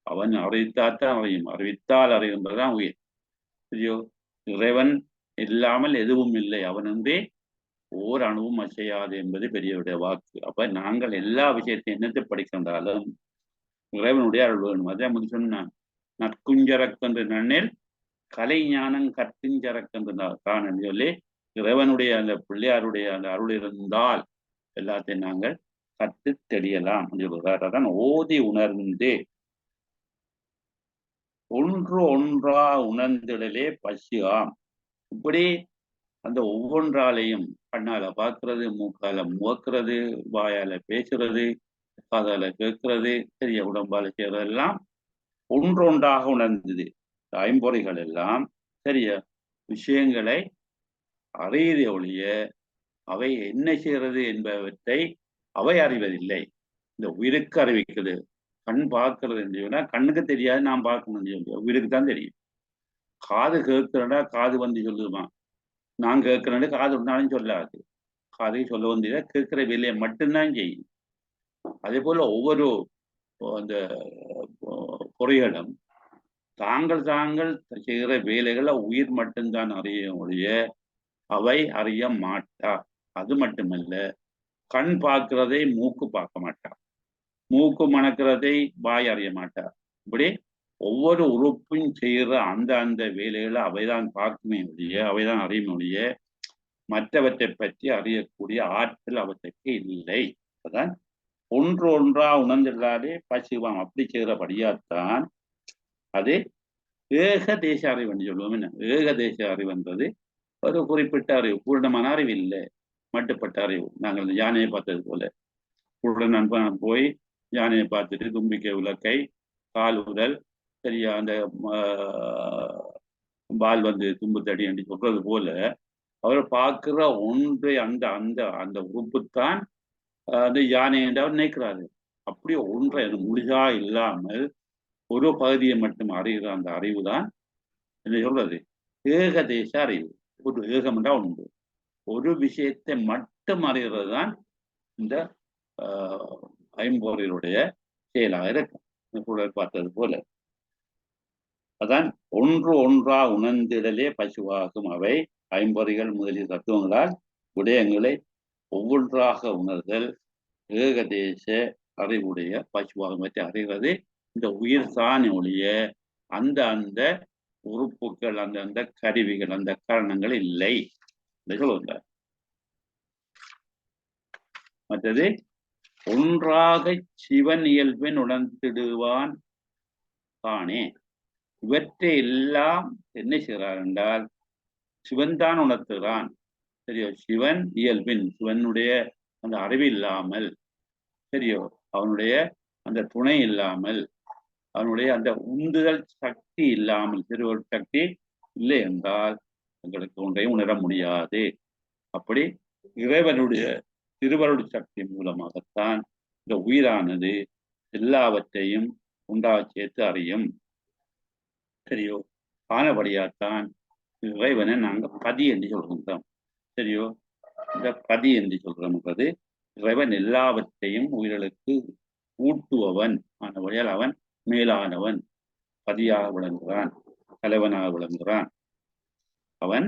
அவன் அறிவித்தாத்தான் அறியும் அறிவித்தால் அறிகின்றதான் உயிர் சரியோ. இறைவன் இல்லாமல் எதுவும் இல்லை அவனன்றே ஓர் அணுவும் அசையாது என்பது பெரியவருடைய வாக்கு. அப்ப நாங்கள் எல்லா விஷயத்தையும் என்னத்தை படிக்கின்றாலும் இறைவனுடைய அருள் வேணும். அதே முடி சொன்னான் நற்குஞ்சரக்கென்று நன்னில் கலை ஞானம் கற்குஞ்சரக்கென்று தான் என்று சொல்லி இறைவனுடைய அந்த பிள்ளையாருடைய அந்த அருள் இருந்தால் எல்லாத்தையும் நாங்கள் கற்று தெரியலாம் என்று சொல்கிறார். அதான் ஓதி உணர்ந்து ஒன்று ஒன்றா உணர்ந்திடலே பசியாம். இப்படி அந்த ஒவ்வொன்றாலையும் கண்ணால பார்க்கறது மூக்கால முகக்கிறது வாயால பேசுறது காதால கேட்கிறது, சரிய உடம்பால செய்யறதெல்லாம் ஒன்றொன்றாக உணர்ந்தது. ஐம்பொறிகள் எல்லாம் சரிய விஷயங்களை அறியத ஒழிய அவை என்ன செய்கிறது என்பவற்றை அவை அறிவதில்லை. இந்த உயிருக்கு அறிவிக்குது. கண் பார்க்கறது என்று சொன்னா கண்ணுக்கு தெரியாது, நான் பார்க்கணும் உயிருக்கு தான் தெரியும். காது கேட்கிறடா காது வந்து சொல்லுமா, நான் கேட்கிறேன் காது இருந்தாலும் சொல்லாது. காதை சொல்ல வந்தீங்க கேட்கிற வேலையை மட்டும்தான் செய்யும். அதே போல ஒவ்வொரு அந்த பொறிகளும் தாங்கள் தாங்கள் செய்கிற வேலைகளை உயிர் மட்டும்தான் அறிய ஒழிய அவை அறிய மாட்டா. அது மட்டுமல்ல, கண் பார்க்கிறதை மூக்கு பார்க்க மாட்டா, மூக்கு மணக்கிறதை வாய் அறிய மாட்டா. இப்படி ஒவ்வொரு உறுப்பும் செய்கிற அந்த அந்த வேலைகளை அவைதான் பார்க்குமே ஒழிய அவைதான் அறியுமே ஒழிய மற்றவற்றை பற்றி அறியக்கூடிய ஆற்றல் அவற்றுக்கு இல்லை. அதான் ஒன்று ஒன்றா உணர்ந்திருந்தாலே பசிவாம். அப்படி செய்கிறபடியாத்தான் அது ஏக தேச அறிவு என்று சொல்லுவோம். என்ன ஏக தேச அறிவுன்றது ஒரு குறிப்பிட்ட அறிவு, பூர்ணமான அறிவு இல்லை, மட்டுப்பட்ட அறிவு. நாங்கள் யானையை பார்த்தது போல உடன் நண்பன் போய் யானையை பார்த்துட்டு தும்பிக்கை உலக்கை கால் உடல் சரியா அந்த பால் வந்து தும்பு தடி என்று சொல்றது போல அவர் பார்க்கிற ஒன்றை அந்த அந்த அந்த உறுப்புத்தான் அந்த யானை என்று அவர் நினைக்கிறாரு. அப்படியே ஒன்றை முழுசா இல்லாமல் ஒரு பகுதியை மட்டும் அறிகிற அந்த அறிவு தான் என்ன சொல்றது ஏகதேச அறிவு. ஒரு ஏகம் என்றால் உண்டு, ஒரு விஷயத்தை மட்டும் அறிகிறது தான் இந்த ஐம்பொறிகளுடைய செயலாக இருக்கும். பார்த்தது போல அதான் ஒன்று ஒன்றா உணர்ந்திடலே பசுவாகும். அவை ஐம்பொறிகள் முதலிய தத்துவங்களால் விடயங்களை ஒவ்வொன்றாக உணர்தல் ஏகதேச அறிவுடைய பசுவாகும். பற்றி அறிகிறது இந்த உயிர் தானே ஒழிய அந்த அந்த உறுப்புகள் அந்த அந்த கருவிகள் அந்த காரணங்கள் இல்லை சொல்லுங்க. மற்றது ஒன்றாக சிவன் இயல்பின் உணர்ந்திடுவான் தானே. இவற்றை எல்லாம் என்ன செய்கிறார் என்றால் சிவன் தான் உணர்த்துகிறான். சரியோ, சிவன் இயல்பின் சிவனுடைய அந்த அறிவு இல்லாமல், சரியோ அவனுடைய அந்த துணை இல்லாமல், அவனுடைய அந்த உந்துதல் சக்தி இல்லாமல், திருவருள் சக்தி இல்லை என்றால் எங்களுக்கு ஒன்றையும் உணர முடியாது. அப்படி இறைவனுடைய திருவருள் சக்தி மூலமாகத்தான் இந்த உயிரானது எல்லாவற்றையும் உண்டாக சேர்த்து அறியும். சரியோ, ஆனபடியாத்தான் இறைவனை நாங்கள் பதி என்று சொல்கின்றோம். சரியோ, இந்த பதி என்று சொல்றோம்ன்றது இறைவன் எல்லாவற்றையும் உயிர்களுக்கு ஊட்டுபவன் ஆனபடியால் அவன் மேலானவன், பதியாக விளங்குகிறான், தலைவனாக விளங்குகிறான். அவன்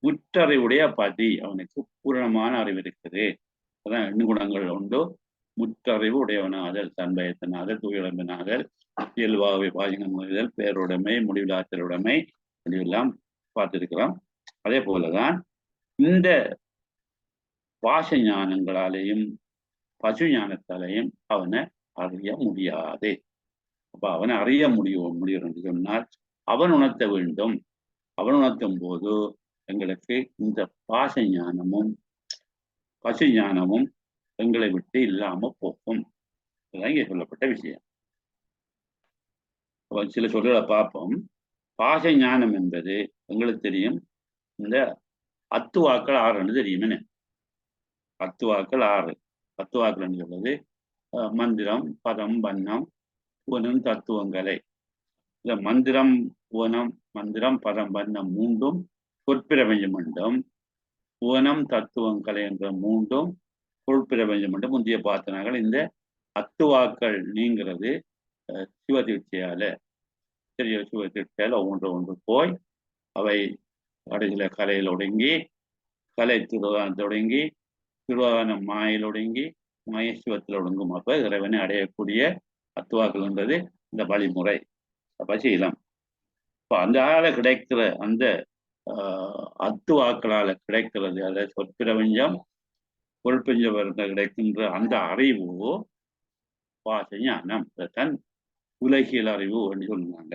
முற்றறிவுடைய பதி, அவனுக்கு பூரணமான அறிவு இருக்குது. அதான் எண்ணு குணங்கள் உண்டு. முற்றறிவு உடையவனாதல், தன்பயத்தனாதல், தூயளம்பினாதல், இயல்பாகவே பாஜகமுதல், பேருடைமை, முடிவிலாத்தலுடைமை இதெல்லாம் பார்த்திருக்கிறோம். அதே போலதான் இந்த பாச ஞானங்களாலேயும் பசு ஞானத்தாலேயும் அவனை அறிய முடியாது. அப்ப அவனை அறிய முடியும் என்று சொன்னால் அவன் உணர்த்த வேண்டும். அவன் உணர்த்தும் போது எங்களுக்கு இந்த பாச ஞானமும் பசு ஞானமும் எங்களை விட்டு இல்லாம போகும். இதுதான் இங்கே சொல்லப்பட்ட விஷயம். சில சொல்ல பார்ப்போம். பாச ஞானம் என்பது எங்களுக்கு தெரியும், இந்த அத்துவாக்கள் 6 தெரியும். என்ன அத்துவாக்கள் 6? அத்துவாக்கள் சொல்றது மந்திரம், பதம், வண்ணம், புவனம், தத்துவங்களை. இந்த மந்திரம், புவனம், மந்திரம், பதம், வண்ணம் மூன்றும் பொற்பிரபஞ்சம் மண்டம், புவனம், தத்துவங்களை என்ற மூன்றும் பொற்பிரபஞ்சம் மண்டம். முந்தைய பார்த்தனார்கள் இந்த அத்துவாக்கள் நீங்கிறது சிவதீட்சையால. சரியோ, சிவதீட்சையால ஒன்று போய் அவை கடைசியில கலையில் ஒடுங்கி, கலை திருவானம் தொடங்கி, திருவானம் மாயில் ஒடுங்கி, மகேஸ்வரத்தில் ஒடுங்கும். அப்ப இறைவனை அடையக்கூடிய அத்துவாக்கள் என்பது இந்த வழிமுறை பசீலம். இப்போ அந்த கிடைக்கிற அந்த அத்துவாக்களால கிடைக்கிறது, அதை சொற்பிரபஞ்சம் பொருட்பிரபஞ்சம் கிடைக்கின்ற அந்த அறிவு பாச ஞானம், தன் உலகியல் அறிவு என்று சொன்னாங்க.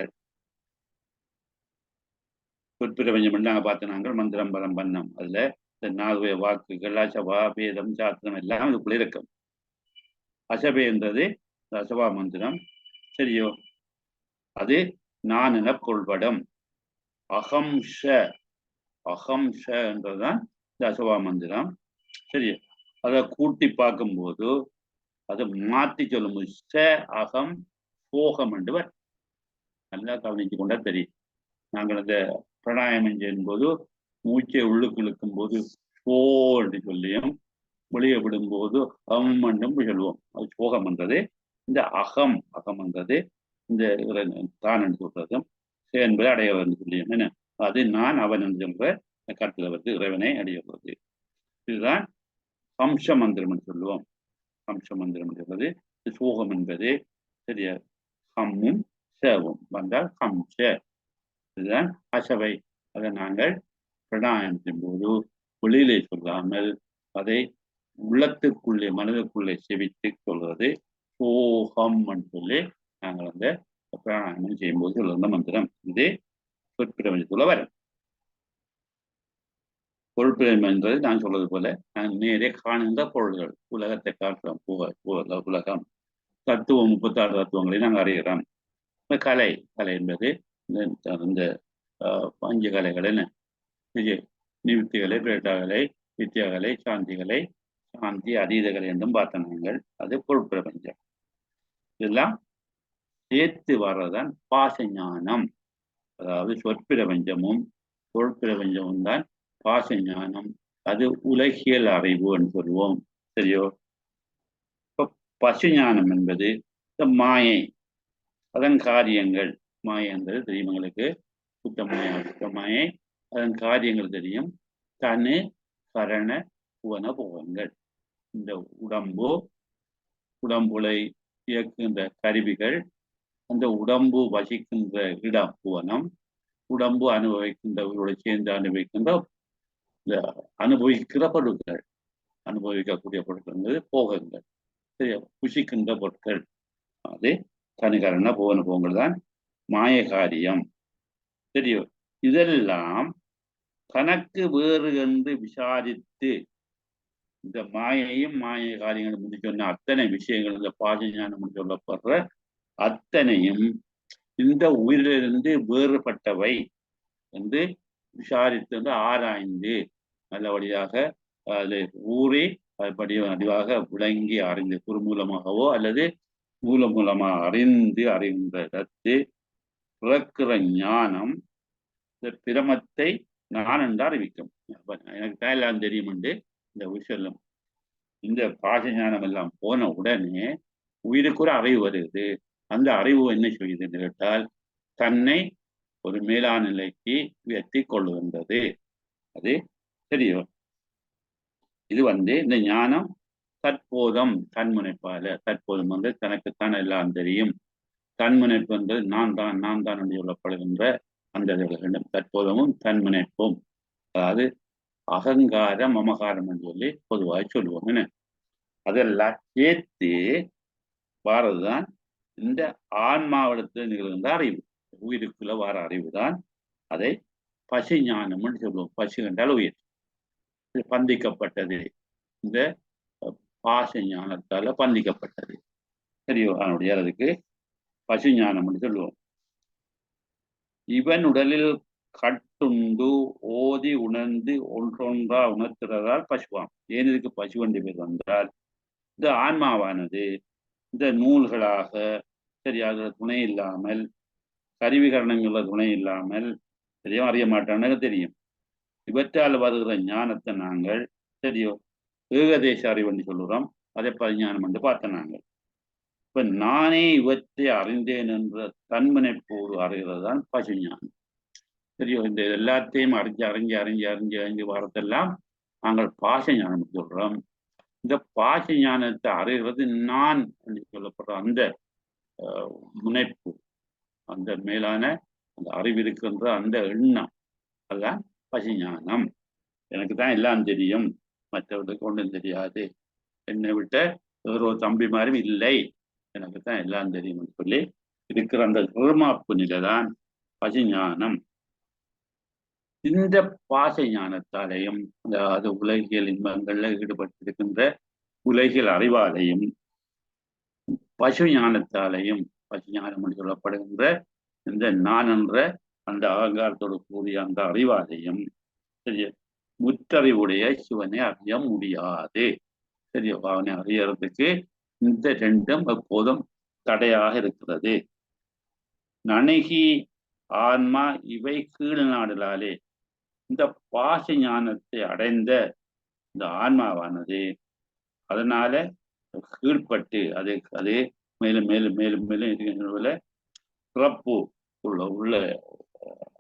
சொற்பிரபஞ்சம் நாங்கள் பார்த்து நாங்கள் மந்திரம், பலம், பண்ணம், அதுல இந்த 4 வாக்குகள், சபா, பேதம், சாத்திரம் எல்லாம் இதுக்குள்ள இருக்கும். அசபை என்றது அசபா மந்திரம். சரியோ? அது நான் என கொள்படும். அகம்ஷ அகம்ஷ என்றதுதான் இந்த அசபா மந்திரம். சரியோ? அதை கூட்டி பார்க்கும்போது அதை மாற்றி சொல்லும்போது ச அகம் போகம் என்று நல்லா கவனிச்சு கொண்டா தெரியும். நாங்கள் அந்த பிராணாயாமம் செய்யும் போது மூச்சை உள்ளுக்கு இழுக்கும் போது போ என்று சொல்லியும் வெளியே விடும்போது என்றும் சொல்லுவோம். அது போகம் என்றது. இந்த அகம் என்றது இந்த தான் என்று சொல்றதும் என்பதை அடைய என்று சொல்லியும் என்ன அது நான் அவன் என்று சொல்ற கருத்துல வந்து இறைவனை அடையப்படுவது. இதுதான் ஹம்ச மந்திரம் என்று சொல்லுவோம். ஹம்ச மந்திரம் என்பது சோகம் என்பது சரியா ஹம்மும் சேவும் வந்தால் ஹம்ச. இதுதான் அசவை. அதை நாங்கள் பிராணாயாமத்தின் போது வெளியிலே சொல்லாமல் அதை உள்ளத்துக்குள்ளே மனதுக்குள்ளே செவித்து சொல்வது சோகம் என்று சொல்லி நாங்கள் அந்த பிராணாயாமம் செய்யும்போது சொல்லுற மந்திரம். இது சொற்பிரபஞ்சத்துள்ள வரும். பொருட்பிரபஞ்சம் என்பது நான் சொல்றது போல நான் நேரே காணுகின்ற பொருள்கள். உலகத்தை காட்டுறோம். உலகம் தத்துவம் 36 தத்துவங்களை நாங்கள் அறிகிறோம். கலை என்பது இந்த பஞ்ச கலைகள் என்ன நிவித்திகளை, பிரேட்டாகலை, வித்தியாகலை, சாந்திகளை, சாந்தி அதீதகளை என்றும் பார்த்த நாங்கள். அது பொருட்பிரபஞ்சம். இதெல்லாம் சேர்த்து வர்றதுதான் பாசஞானம். அதாவது சொற்பிரபஞ்சமும் பொருட்பிரபஞ்சமும் தான் பாசஞானம். அது உலகியல் அறிவு என்று சொல்லுவோம். சரியோ? இப்போ பசுஞானம் என்பது இந்த மாயை, அதன் காரியங்கள். மாயை என்பது தெரியும் எங்களுக்கு. சுத்தமாயை அதன் காரியங்கள் தெரியும். தனு கரண புவன போகங்கள். இந்த உடம்புலை இயக்குகின்ற கருவிகள், அந்த உடம்பு வசிக்கின்ற இடம் புவனம், உடம்பு அனுபவிக்கின்றவர்களோடு சேர்ந்து அனுபவிக்கிற பொருட்கள், அனுபவிக்கக்கூடிய பொருட்கள் போகங்கள். சரியா? புசிக்கின்ற பொருட்கள். அது தனிகரண புவன போகங்கள் தான் மாய காரியம். சரியோ? இதெல்லாம் கணக்கு வேறு என்று விசாரித்து இந்த மாயையும் மாய காரியங்களும் முடிச்சு சொன்ன அத்தனை விஷயங்கள் இந்த பாசஞானம் சொல்லப்படுற அத்தனையும் இந்த உயிரிலிருந்து வேறுபட்டவை என்று விசாரித்து வந்து ஆராய்ந்து நல்லபடியாக அதை ஊறி அதுபடி அறிவாக விளங்கி அறிந்து குறுமூலமாகவோ அல்லது மூலமாக அறிகின்ற இடத்து பிறக்கிற ஞானம் இந்த பிரமத்தை நான் என்று அறிவிக்கும். எனக்கு தான் எல்லாம் தெரியும் என்று இந்த விஷயம். இந்த பாசஞானம் எல்லாம் போன உடனே உயிருக்கு ஒரு அறிவு வருது. அந்த அறிவு என்ன செய்யுது என்று கேட்டால் தன்னை ஒரு மேலான நிலைக்கு உயர்த்தி கொள்ளுகின்றது. அது சரியோ? இது இந்த ஞானம் தற்போதம் தன்முனைப்பால. தற்போதும் தனக்குத்தான் எல்லாம் தெரியும். தன்முனைப்பு என்பது நான் தான் என்று சொல்லப்படுகின்ற அந்த தற்போதமும் தன்முனைப்பும். அதாவது அகங்காரம் மமகாரம் என்று சொல்லி பொதுவாக சொல்லுவோம். என்ன அதெல்லாம் சேர்த்து வாரதுதான் இந்த ஆன்மாவிடத்தில் நிகழ்கின்ற அறிவு. உயிருக்குள்ள வார அறிவு தான் அதை பசு ஞானம் என்று சொல்லுவோம். பசு என்றால் உயிர். பந்திக்கப்பட்டது. இந்த பாச ஞானத்தால பந்திக்கப்பட்டது. சரியோ? அதனுடைய அதுக்கு பசு ஞானம் என்று சொல்லுவோம். இவன் உடலில் கட்டுண்டு ஓதி உணர்ந்து ஒன்றொன்றா உணர்த்துறதால் பசுவாம். ஏன் இதுக்கு பசு வண்டி பேர் வந்தால் இந்த ஆன்மாவானது இந்த நூல்களாக சரி அதுல துணை இல்லாமல் கருவிகரணங்கள துணை இல்லாமல் தெரியும் அறிய மாட்டான்னு தெரியும். இவற்றால் வருகிற ஞானத்தை நாங்கள் சரியோ ஏகதேச அறிவுன்னு சொல்லுறோம். அதை பரிஞானம் என்று பார்த்த நாங்கள். இப்ப நானே இவற்றை அறிந்தேன் என்ற தன்முனைப்போடு அறிகிறது தான் பசுஞானம். சரியோ? இந்த எல்லாத்தையும் அறிஞ்சு வரதெல்லாம் நாங்கள் பாச ஞானம் சொல்றோம். இந்த பாச ஞானத்தை அறிகிறது நான் என்று சொல்லப்படுற அந்த முனைப்பு, அந்த மேலான அந்த அறிவு இருக்கின்ற அந்த எண்ணம், அதுதான் பசுஞானம். எனக்கு தான் எல்லாம் தெரியும், மற்றவர்களுக்கு ஒன்றும் தெரியாது, என்னை விட்ட வேறு ஒரு தம்பி மாதிரியும் இல்லை, எனக்கு தான் எல்லாம் தெரியும் சொல்லி இருக்கிற அந்த பெருமாப்பு நிலைதான் பசுஞானம். இந்த பாச ஞானத்தாலையும் அது உலகியல் இன்பங்கள்ல ஈடுபட்டிருக்கின்ற உலகியல் அறிவாலையும் பசு ஞானத்தாலையும், பசு ஞானம் என்று சொல்லப்படுகின்ற இந்த நான் என்ற அந்த அகங்காரத்தோடு கூடிய அந்த அறிவாலையும் சரிய முற்றறிவுடைய சிவனை அறிய முடியாது. சரியோ, அவனை அறியறதுக்கு இந்த ரெண்டும் எப்போதும் தடையாக இருக்கிறது. நணுகி ஆன்மா இவை கீழ் நாடுகளாலே இந்த பாச ஞானத்தை அடைந்த இந்த ஆன்மாவானது அதனால கீழ்பட்டு அது மேலும் மேலும் மேலும் மேலும் இருக்கின்ற பிறப்பு உள்ள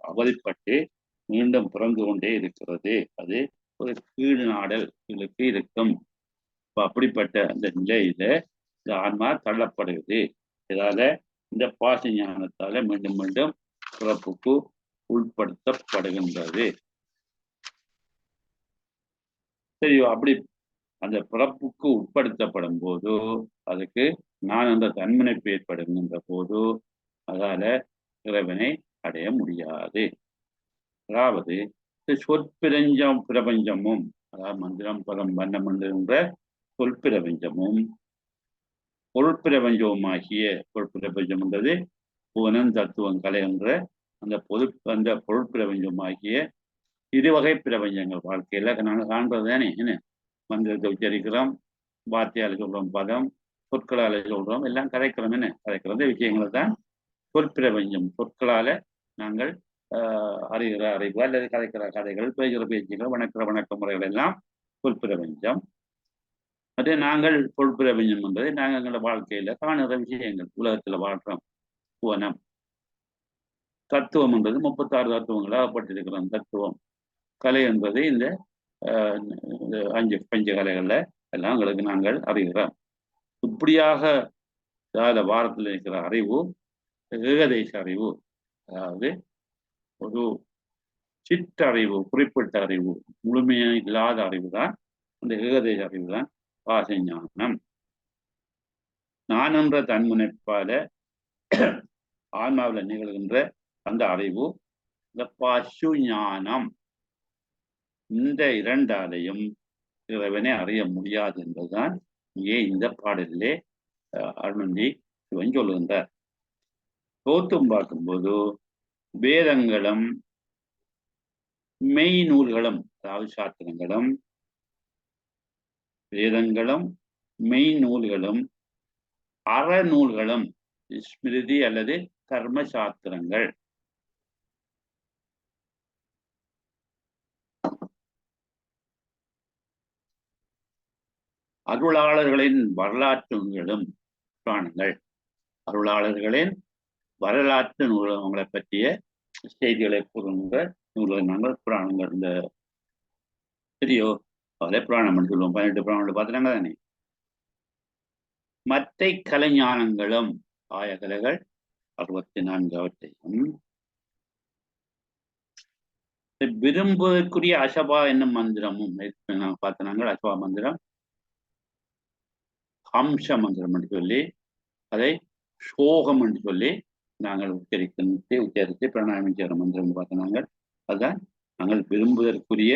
அவதிப்பட்டு மீண்டும் பிறந்து கொண்டே இருக்கிறது. அது ஒரு கீழ் நாடலுக்கு இருக்கும். அப்படிப்பட்ட அந்த நிலையில இந்த ஆன்மா தள்ளப்படுகிறது. இதால இந்த பாச ஞானத்தால மீண்டும் மீண்டும் பிறப்புக்கு உட்படுத்தப்படுகின்றது. சரியோ, அப்படி அந்த பிறப்புக்கு உட்படுத்தப்படும் போது அதுக்கு நான் அந்த தன்மனைப்பு ஏற்படுகின்ற போது அதால இறைவனை அடைய முடியாது. அதாவது சொற்பிரபஞ்சமும், அதாவது மந்திரம் பதம் வண்ணம் என்ற சொற்பிரபஞ்சமும் பொருட்பிரபஞ்சமாகிய பொருட்பிரபஞ்சம் என்றது புவனம் தத்துவம் கலை என்ற அந்த பொருட்பிரபஞ்சமாகிய இருவகை பிரபஞ்சங்கள் வாழ்க்கையில நாங்கள் காண்பது தானே. என்ன மந்திரத்தை உச்சரிக்கிறோம், வார்த்தையால் சொல்றோம், பதம் சொற்களால சொல்றோம், எல்லாம் கதைக்கிறோம். என்ன கதைக்கிறது விஷயங்களை தான் சொற்பிரபஞ்சம். சொற்களால நாங்கள் அறிகிற அறிவு அல்லது கதைக்கிற கதைகள், பேசுகிற பேச்சுகள், வணக்கிற வணக்க முறைகள் எல்லாம் சொற்பிரபஞ்சம். அதே நாங்கள் பொருட்பிரபஞ்சம் என்பது நாங்கள் எங்களோட வாழ்க்கையில காணுகிற விஷயங்கள். உலகத்துல வாழ்றோம். புவனம் தத்துவம் என்பது 36 தத்துவங்களாகப்பட்டிருக்கிறோம். தத்துவம் கலை என்பது இந்த 5 பஞ்ச கலைகள்ல எல்லாம் எங்களுக்கு நாங்கள் அறிகிறோம். இப்படியாக வாரத்தில் இருக்கிற அறிவு ஏகதேச அறிவு, அதாவது ஒரு சிற்றறிவு, குறிப்பிட்ட அறிவு, முழுமையாக இல்லாத அறிவு தான் அந்த ஏகதேச அறிவு தான் பாச ஞானம். நான் என்ற தன்முனைப்பால ஆன்மாவில் நிகழ்கின்ற அந்த அறிவு இந்த பசு ஞானம். இந்த இரண்டாலையும் இறைவனை அறிய முடியாது என்பதுதான் இங்கே இந்த பாடலிலே அருணந்தி சிவன் சொல்லுகின்றார். தோத்தும் பார்க்கும்போது வேதங்களும் மெய் நூல்களும், அதாவது சாஸ்திரங்களும், வேதங்களும் மெய் நூல்களும் அறநூல்களும் ஸ்மிருதி அல்லது கர்ம சாஸ்திரங்கள் அருளாளர்களின் வரலாற்று நூல்களும் புராணங்கள். அருளாளர்களின் வரலாற்று நூல்கள், அவங்களை பற்றிய செய்திகளை கூறுகின்ற நூல்கள் நாங்கள் புராணங்கள். இந்த சரியோ, அவளை புராணம் சொல்லுவோம். 18 புராணங்கள் பார்த்துட்டாங்க தானே. மற்ற கலைஞானங்களும் ஆயகலைகள் 64 அவற்றையும் விரும்புவதற்குரிய அசபா என்னும் மந்திரமும் பார்த்தனாங்கள். அசபா மந்திரம் ஹம்ச மந்திரம் என்று சொல்லி அதை சோகம் என்று சொல்லி நாங்கள் உச்சரித்து பிரணாயம் செய்கிற மந்திரம் பார்த்தனாங்க. அதுதான் நாங்கள் விரும்புவதற்குரிய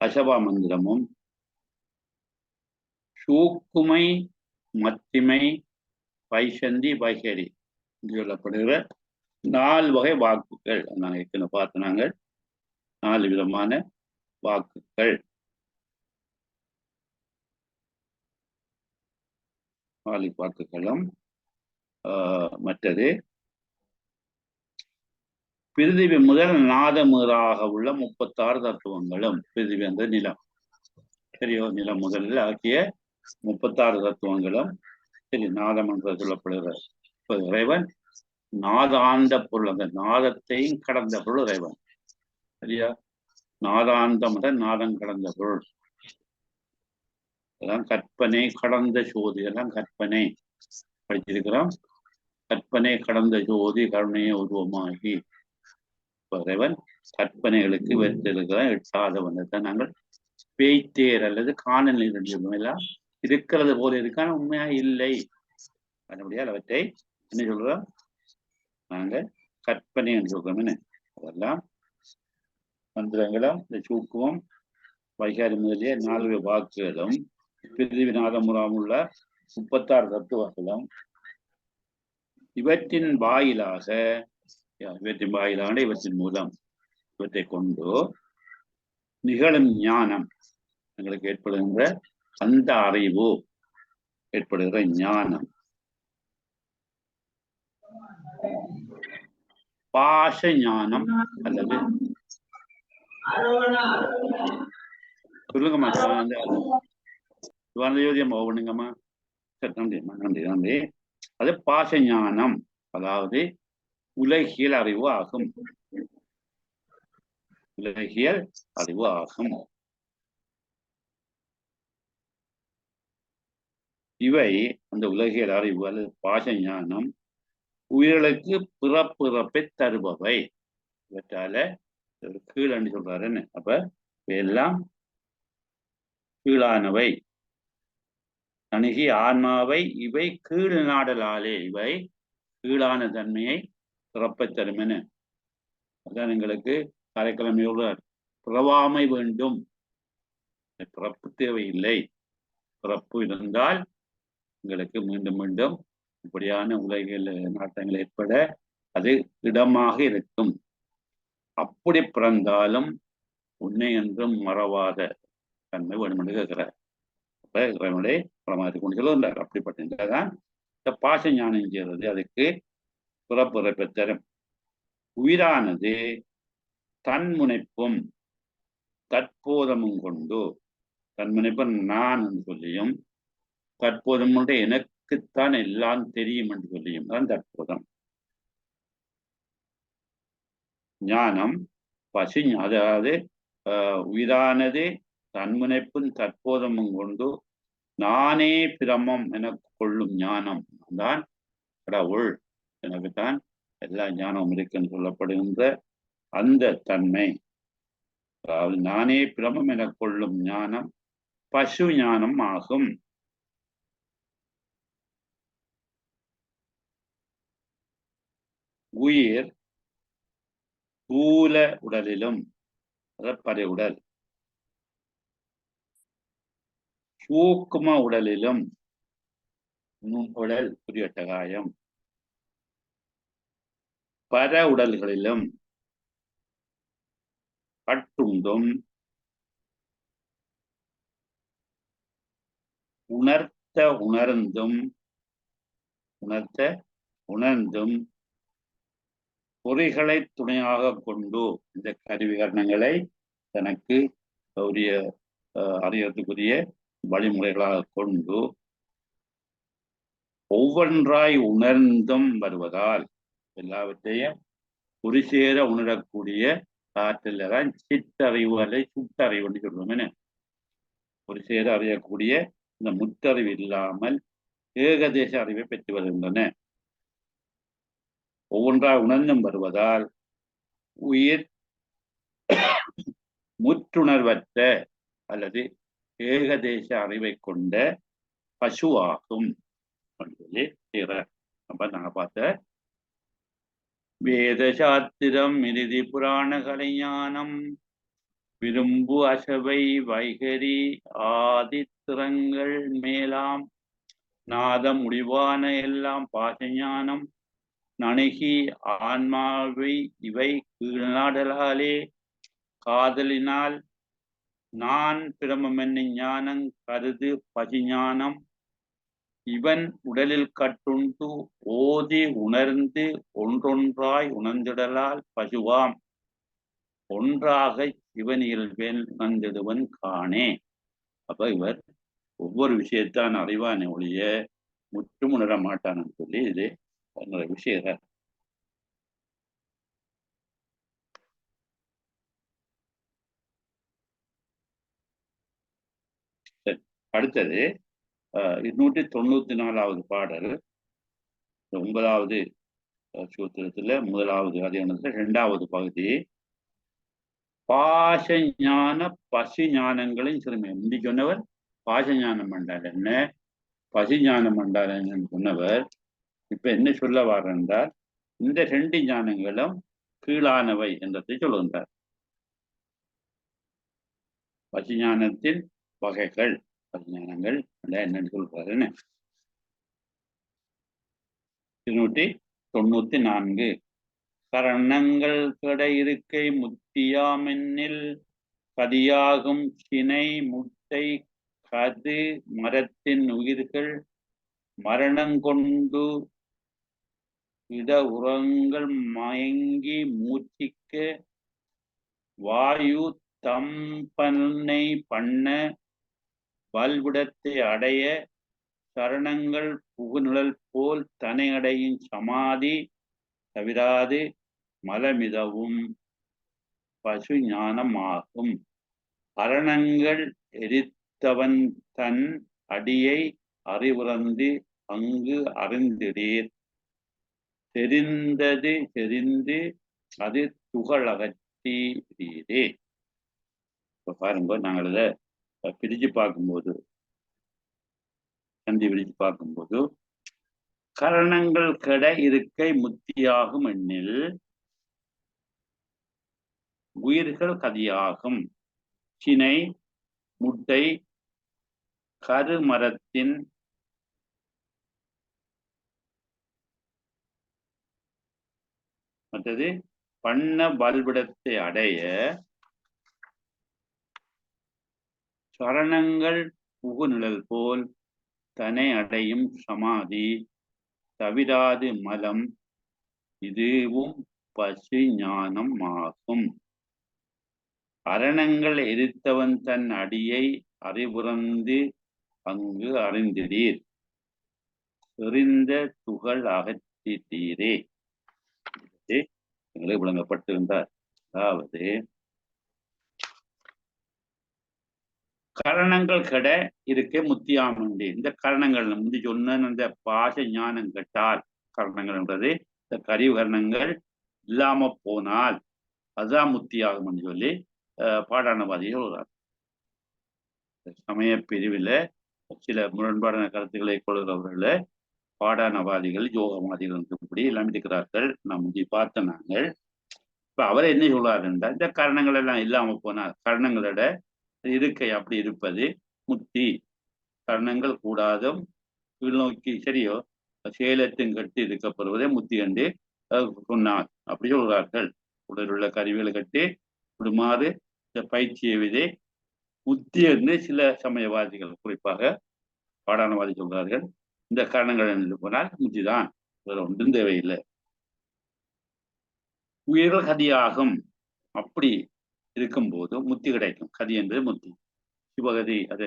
அசபா மந்திரமும் சூக்குமை, மத்திமை, பைசந்தி, பைகரி என்று சொல்லப்படுகிற 4 வகை வாக்குகள். நாங்கள் ஏற்கனவே பார்த்தனாங்க 4 விதமான வாக்குகள். 4 வாக்குகளும் மற்றது பிரிதிவி முதல் நாதமுறாக உள்ள 36 தத்துவங்களும். பிரிதிவி என்ற நிலம், சரியோ, நிலம் முதலில் ஆகிய 36 தத்துவங்களும் சரி நாதம் என்று சொல்லப்படுகிற இறைவன் நாதாந்த பொருள், அந்த நாதத்தையும் கடந்த பொருள் இறைவன். சரியா, நாதாந்தம் நாதம் கடந்த பொருள். அதெல்லாம் கற்பனை கடந்த ஜோதி, எல்லாம் கற்பனை படிச்சிருக்கிறோம். கற்பனை கடந்த ஜோதி கருணையை உருவமாகி இறைவன் கற்பனைகளுக்கு வெற்றிருக்கிறான். எட்டாதவன் தான் நாங்கள் பேய்த்தேர் அல்லது காணல் எல்லாம் இருக்கிறது போல இருக்கான உண்மையா இல்லை. அதனுடைய அவற்றை என்ன சொல்றோம் நாங்கள் கற்பனை என்று சொல்றோம். என்ன அதெல்லாம் மந்திரங்களும் இந்த சூக்குவம் வைகாரி முதலிய 4 வாக்குகளும் பிரிதிவிநாதமுறாமுள்ள 36 தத்துவங்களும் இவற்றின் வாயிலாக இவற்றின் மூலம் இவற்றை கொண்டு நிகழும் ஞானம் எங்களுக்கு ஏற்படுகின்ற அந்த அறிவு ஏற்படுகிற ஞானம் பாஷ ஞானம் அல்லது சொல்லுங்கம்மா யோதியம்மா ஒண்ணுங்கம்மா நன்றிம்மா நன்றி அது பாஷ ஞானம் அதாவது உலகியல் அறிவு ஆகும் உலகியல் அறிவு ஆகும் இவை அந்த உலகியல் அறிவு அல்லது பாஷ ஞானம் உயிர்களுக்கு பிறப்பிறப்பை தருபவை இவற்றால கீழன்னு சொல்றாருன்னு அப்ப எல்லாம் கீழானவை அணுகி ஆன்மாவை இவை கீழ் நாடலாலே இவை கீழான தன்மையை பிறப்பை தருமென அதான் எங்களுக்கு காரைக்கிழமையோடு பிறவாமை வேண்டும் பிறப்பு தேவையில்லை பிறப்பு இருந்தால் எங்களுக்கு மீண்டும் மீண்டும் இப்படியான உலகில் நாட்டங்கள் ஏற்பட அது இடமாக இருக்கும் அப்படி பிறந்தாலும் உன்னை என்றும் மறவாத தன்மை வேணும் என்று கேட்கிறார் அப்ப இறைவனுடைய பிரமாதி கொண்டு சொல்லுகின்றார் அப்படிப்பட்டதான் இந்த பாச ஞானம் செய்வது அதுக்கு பிறப்பிறப்பை தரும் உயிரானது தன்முனைப்பும் தற்போதமும் கொண்டு தன்முனைப்பு நான் என்று சொல்லியும் தற்போதம் எனக்குத்தான் எல்லாம் தெரியும் என்று சொல்லியும் தான் தற்போதம் ஞானம் பசி அதாவது உயிரானது தன்முனைப்பும் தற்போதமும் கொண்டு நானே பிரமம் என கொள்ளும் ஞானம் தான் கடவுள் எனக்குத்தான் எல்லா ஞானமும் இருக்குன்னு சொல்லப்படுகின்ற அந்த தன்மை அதாவது நானே பிரமம் என கொள்ளும் ஞானம் பசு ஞானம் ஆகும் உயிர் ஸ்தூல உடலிலும் பறை உடல் சூக்கும உடலிலும் உடல் புரியட்டகாயம் பர உடல்களிலும் கட்டுண்டும் உணர்ந்தும் பொறிகளை துணையாக கொண்டு இந்த கருவிகரணங்களை தனக்கு உரிய அறியறதுக்குரிய வழிமுறைகளாக கொண்டு ஒவ்வொன்றாய் உணர்ந்தும் வருவதால் எல்லாவற்றையும் ஒரு சேர உணரக்கூடிய ஆற்றல் தான் சிற்றறிவு அல்ல சுட்டறிவுன்னு சொல்லுவோம் என்ன ஒரு சேர அறியக்கூடிய இந்த முற்றறிவு இல்லாமல் ஏகதேச அறிவை பெற்று வருகின்றன ஒவ்வொன்றாய் உணர்ந்தும் வருவதால் உயிர் முற்றுணர்வற்ற அல்லது ஏகதேச அறிவை கொண்ட பசுவாகும் சொல்லி அப்ப நாங்க பார்த்த வேத சாத்திரம் இறுதி புராண கலைஞானம் விரும்பு அசவை வைகரி ஆதித்திரங்கள் மேலாம் நாதம் முடிவான எல்லாம் பாசஞானம் நணுகி ஆன்மாவை இவை கீழ்நாடலாலே காதலினால் நான் பிரமம் என்னும் ஞானம் கருது பசிஞானம் இவன் உடலில் கட்டுண்டு ஓதி உணர்ந்து ஒன்றொன்றாய் உணர்ந்திடலால் பசுவாம் ஒன்றாக இவனில் உணர்ந்திடுவன் காணே அப்ப இவர் ஒவ்வொரு விஷயத்தான் அறிவான ஒழிய முற்றும் உணர மாட்டான்னு சொல்லி இது விஷயம் அடுத்தது 294வது பாடல் 9வது சூத்திரத்துல 1வது அதிகாரத்துல 2வது பகுதி பாச ஞான பசி ஞானங்களின் சிறுமை முந்தி சொன்னவர் பாச ஞானம் என்றால் என்ன பசி ஞானம் என்றால் என்னன்னு சொன்னவர் இப்ப என்ன சொல்ல வாரென்றால் இந்த 2 ஞானங்களும் கீழானவை என்றதை சொல்லுகின்றார் பசி ஞானத்தின் வகைகள் பசி ஞானங்கள் என்னன்னு சொல்றாரு என்ன 294. கரணங்கள் கெட இருக்கை முத்தியாமென்னில் கதியாகும் சினை முட்டை கது மரத்தின் உயிர்கள் மரணங்கொண்டு இட உரங்கள் மயங்கி மூச்சிக்க வாயு தம்பனை பண்ண வல்விடத்தை அடைய சரணங்கள் புகுநிழல் போல் தனை அடையும் சமாதி தவிராது மலமிதவும் பசு ஞானமாகும். அரணங்கள் எரித்தவன் தன் அடியை அறிவுறந்து அங்கு அறிந்திடீர். தெரிந்தது தெரிந்து அது துகளகற்றீரே. இப்ப பாருங்க, நாங்கள் இதை பிரிச்சு பார்க்கும்போது, சந்தி பிரிச்சு பார்க்கும்போது, கரணங்கள் கெட இருக்கை முத்தியாகும் எண்ணில் உயிர்கள் கதியாகும் சினை முட்டை கருமரத்தின் மற்றது பண்ண வல்விடத்தை அடைய சரணங்கள் புகுநிழல் போல் தனை அடையும் சமாதி தவிராது மலம் இதுவும் பசு ஞானம் ஆகும். அரணங்கள் எரித்தவன் தன் அடியை அறிவுறந்து அங்கு அறிந்திடீர். எறிந்த துகள் அகற்றிட்டீரே. எங்களுக்கு விளங்கப்பட்டிருந்தார். அதாவது கரணங்கள் கெட இருக்க முத்தியாமண்டி. இந்த கரணங்கள் முந்தி சொன்ன அந்த பாச ஞானம் கெட்டால் கரணங்கள் என்றது இந்த கரிவு கரணங்கள் இல்லாம போனால் அதுதான் முத்தியாகும் என்று சொல்லி பாடானவாதிகள் சொல்றார். சமய பிரிவில் சில முரண்பாடான கருத்துக்களை கொள்கிறவர்கள பாடானவாதிகள் யோகவாதிகள் இப்படி எல்லாம் இருக்கிறார்கள். நாம் முந்தி பார்த்த நாங்கள். இப்ப அவர் என்ன சொல்றாரு என்றால், இந்த கரணங்கள் எல்லாம் இல்லாம போனால் கரணங்களோட இருக்கை அப்படி இருப்பது முத்தி. கரணங்கள் கூடாதும் நோக்கி சரியோ சேலத்தின் கட்டி இருக்கப்படுவதே முத்தி என்று சொன்னார். அப்படி சொல்கிறார்கள். உடல் உள்ள கருவிகளை கட்டி விடுமாறு இந்த பயிற்சியை விதை முத்தி என்று சில சமயவாதிகள் குறிப்பாக பாடானவாதி சொல்கிறார்கள். இந்த காரணங்கள் என்று போனால் முத்திதான், வேற ஒன்றும் தேவையில்லை. உயிர்கள் கதியாகும். அப்படி இருக்கும்போது முத்தி கிடைக்கும். கதி என்பது முத்தி. சிவகதி அது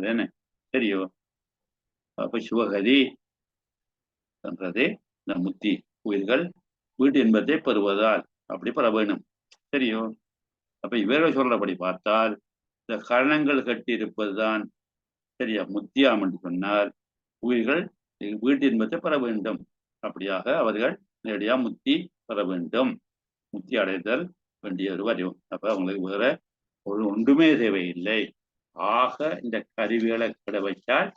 என்ன சரியோ? அப்ப சிவகதி என்றது இந்த முத்தி. உயிர்கள் வீடு என்பதை பெறுவதால் அப்படி பெற வேணும். சரியோ? அப்ப இவர்கள் சொல்றபடி பார்த்தால் இந்த கரணங்கள் கட்டி இருப்பதுதான் சரியா முத்தியாம் என்று சொன்னால் உயிர்கள் வீட்டு என்பதை பெற வேண்டும். அப்படியாக அவர்கள் நேரடியா முத்தி பெற வேண்டும். முத்தி அடைதல் வேண்டிய ஒரு வரும். அப்ப அவங்களுக்கு வேற ஒரு ஒன்றுமே தேவையில்லை. ஆக இந்த கருவிகளை கிட வைத்தால்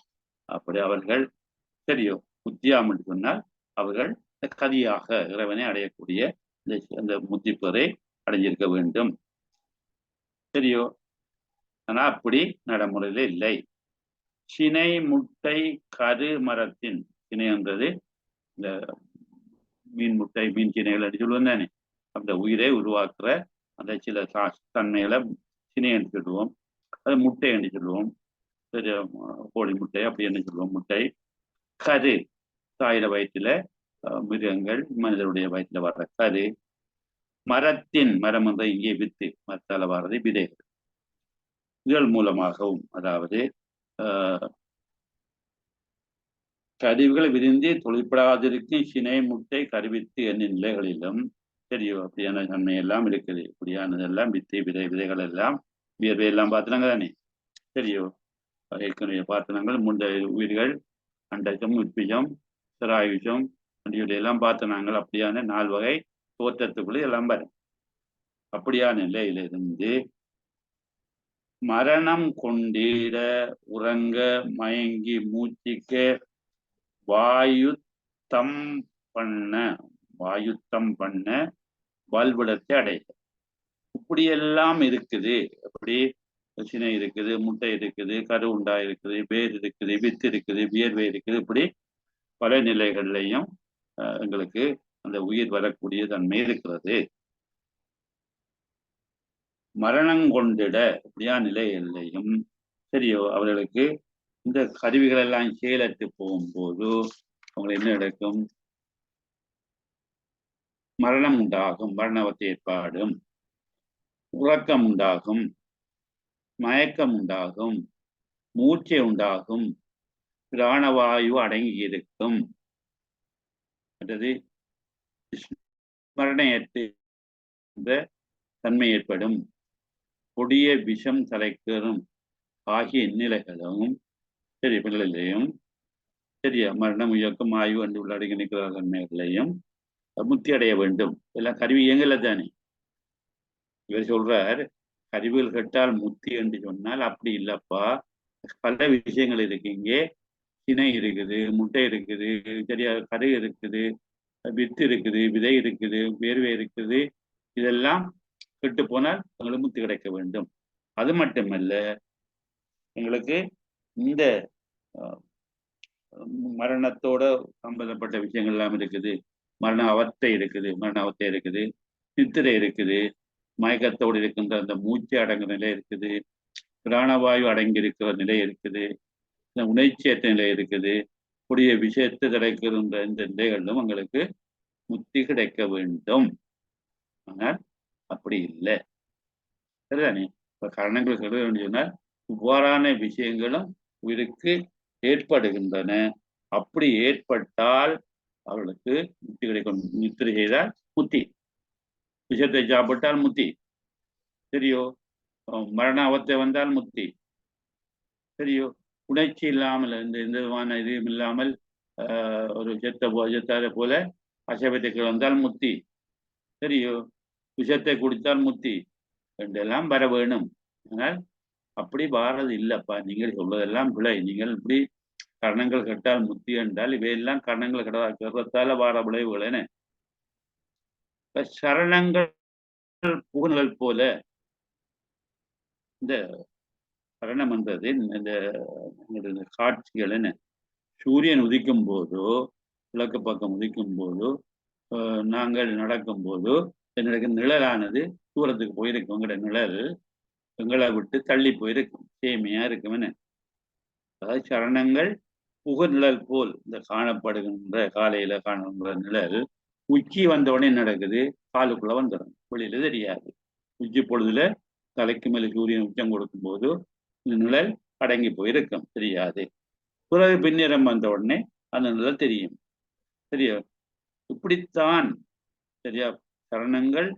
அப்படி அவர்கள் சரியோ முத்தியாம் என்று சொன்னால் அவர்கள் கதியாக இறைவனை அடையக்கூடிய இந்த முத்தி பெறை அடைஞ்சிருக்க வேண்டும். சரியோ? ஆனா அப்படி நடைமுறையில இல்லை. சினை முட்டை கரு மரத்தின் சினை என்றது இந்த மீன் முட்டை மீன் சினைகள் என்று சொல்லுவோம் தானே. அந்த உயிரை உருவாக்குற அந்த சில தன்மைகளை சினை என்று சொல்லுவோம். அது முட்டை என்று சொல்லுவோம். கோழி முட்டை அப்படி என்று சொல்லுவோம். முட்டை கரு தாயிர வயிற்றுல மிருகங்கள் மனிதனுடைய வயிற்றுல வர்ற கரு. மரத்தின் மரம் என்ற இங்கே வித்து மரத்தால வர்றது விதைகள். இதழ் மூலமாகவும் அதாவது கருவிகள் விரிந்து தொழிற்படாதிருக்கும் சினை முட்டை கருவித்து என்னும் நிலைகளிலும் சரியோ அப்படியான நன்மை எல்லாம் இருக்குது. இப்படியானதெல்லாம் வித்து விதைகள் எல்லாம் வியர்வை எல்லாம் பார்த்துனாங்க தானே. சரியோ? ஏற்கனவே பார்த்தனாங்கள் முண்டை உயிர்கள் அண்டகம் உட்பிஜம் சிராயுஷம் எல்லாம் பார்த்த நாங்கள் அப்படியான 4 வகை தோற்றத்துக்குள்ள எல்லாம் வரும். அப்படியான நிலையிலிருந்து மரணம் கொண்டிட உறங்க மயங்கி மூச்சிக்க வாயுத்தம் பண்ண வாழ்விடத்தை அடைய. இப்படியெல்லாம் இருக்குது. எப்படி சினை இருக்குது, முட்டை இருக்குது, கரு உண்டா இருக்குது, வேர் இருக்குது, வித்து இருக்குது, வியர்வை இருக்குது. இப்படி பல நிலைகள்லையும் எங்களுக்கு அந்த உயிர் வரக்கூடிய தன்மை இருக்கிறது. மரணம் கொண்டிட அப்படியா நிலையிலையும் சரியோ அவர்களுக்கு இந்த கருவிகள் எல்லாம் செயலற்று போகும்போது அவங்களுக்கு என்ன நடக்கும்? மரணம் உண்டாகும், மரணவத்தை ஏற்பாடும், உறக்கம் உண்டாகும், மயக்கம் உண்டாகும், மூச்சை உண்டாகும், பிராணவாயு அடங்கி இருக்கும், அல்லது ஸ்மரணையற்ற தன்மை ஏற்படும், கொடிய விஷம் தலைக்கேறும் ஆகிய நிலைகளும் சரி பிள்ளைகளையும் சரியா மரணம் இயக்கம் ஆய்வு என்று உள்ளடங்கி நிற்கிற தன்மைகளையும் முத்தி அடைய வேண்டும். எல்லாம் கருவி இயங்கல தானே. இவர் சொல்றார் கருவிகள் கெட்டால் முத்தி என்று சொன்னால் அப்படி இல்லப்பா, பல விஷயங்கள் இருக்கு. இங்கே சினை இருக்குது, முட்டை இருக்குது, சரியா கரு இருக்குது, வித்து இருக்குது, விதை இருக்குது, வேர்வை இருக்குது. இதெல்லாம் கெட்டு போனால் உங்களுக்கு முத்தி கிடைக்க வேண்டும். அது மட்டுமல்ல, எங்களுக்கு இந்த மரணத்தோட சம்பந்தப்பட்ட விஷயங்கள் எல்லாம் இருக்குது. மரண அவத்தை இருக்குது, மரண அவத்தை இருக்குது, நித்திரை இருக்குது, மயக்கத்தோடு இருக்கின்ற அந்த மூச்சு அடங்குற நிலை இருக்குது, பிராணவாயு அடங்கி இருக்கிற நிலை இருக்குது, உணர்ச்சியற்ற நிலை இருக்குது, கூடிய விஷயத்தை கிடைக்கின்ற இந்த நிலைகளிலும் எங்களுக்கு முத்தி கிடைக்க வேண்டும். ஆனால் அப்படி இல்லை. சரிதானே? இப்ப கரணங்கள் கருத வேண்டியதுனால் இவ்வாறான விஷயங்களும் உயிருக்கு ஏற்படுகின்றன. அப்படி ஏற்பட்டால் அவர்களுக்கு முத்தி கிடைக்கும். நித்திரை செய்தால் முத்தி, விஷத்தை சாப்பிட்டால் முத்தி சரியோ, மரண அவத்தை வந்தால் முத்தி சரியோ, உணர்ச்சி இல்லாமல் இந்த எந்த விதமான இதுவும் இல்லாமல் ஒரு செத்தாரை போல அசைவத்தை வந்தால் முத்தி சரியோ, விஷத்தை குடித்தால் முத்தி என்றெல்லாம் வர வேணும். ஆனால் அப்படி வாரது இல்லப்பா. நீங்கள் சொல்வதெல்லாம் பிழை. நீங்கள் இப்படி கரணங்கள் கெட்டால் முத்தி என்றால் இவையெல்லாம் கரணங்கள் கெட்டால வார விளைவுகள் என சரணங்கள் புகழ்கள் போல இந்த சரணம் என்றது இந்த காட்சிகள் என்ன, சூரியன் உதிக்கும் போதோ கிழக்கு பக்கம் உதிக்கும் போதோ நாங்கள் நடக்கும் போதோ என்னுடைய நிழலானது தூரத்துக்கு போயிருக்கும். உங்களுடைய நிழல் எங்களை விட்டு தள்ளி போயிருக்கும், சேமையா இருக்கும். என்ன அதாவது சரணங்கள் புகழ்நிழல் போல் இந்த காணப்படுகின்ற காலையில காணுகின்ற நிழல் உச்சி வந்தவுடனே நடக்குது, காலுக்குள்ள வந்துடும், வெளியில தெரியாது. உச்சி பொழுதுல தலைக்கு மேல சூரியன் உச்சம் கொடுக்கும் போது இந்த நிழல் அடங்கி போயிருக்கும், தெரியாது. பிறகு பின்னிறம் வந்த உடனே அந்த நிழல் தெரியும். சரியா? இப்படித்தான் சரியா சரணங்கள்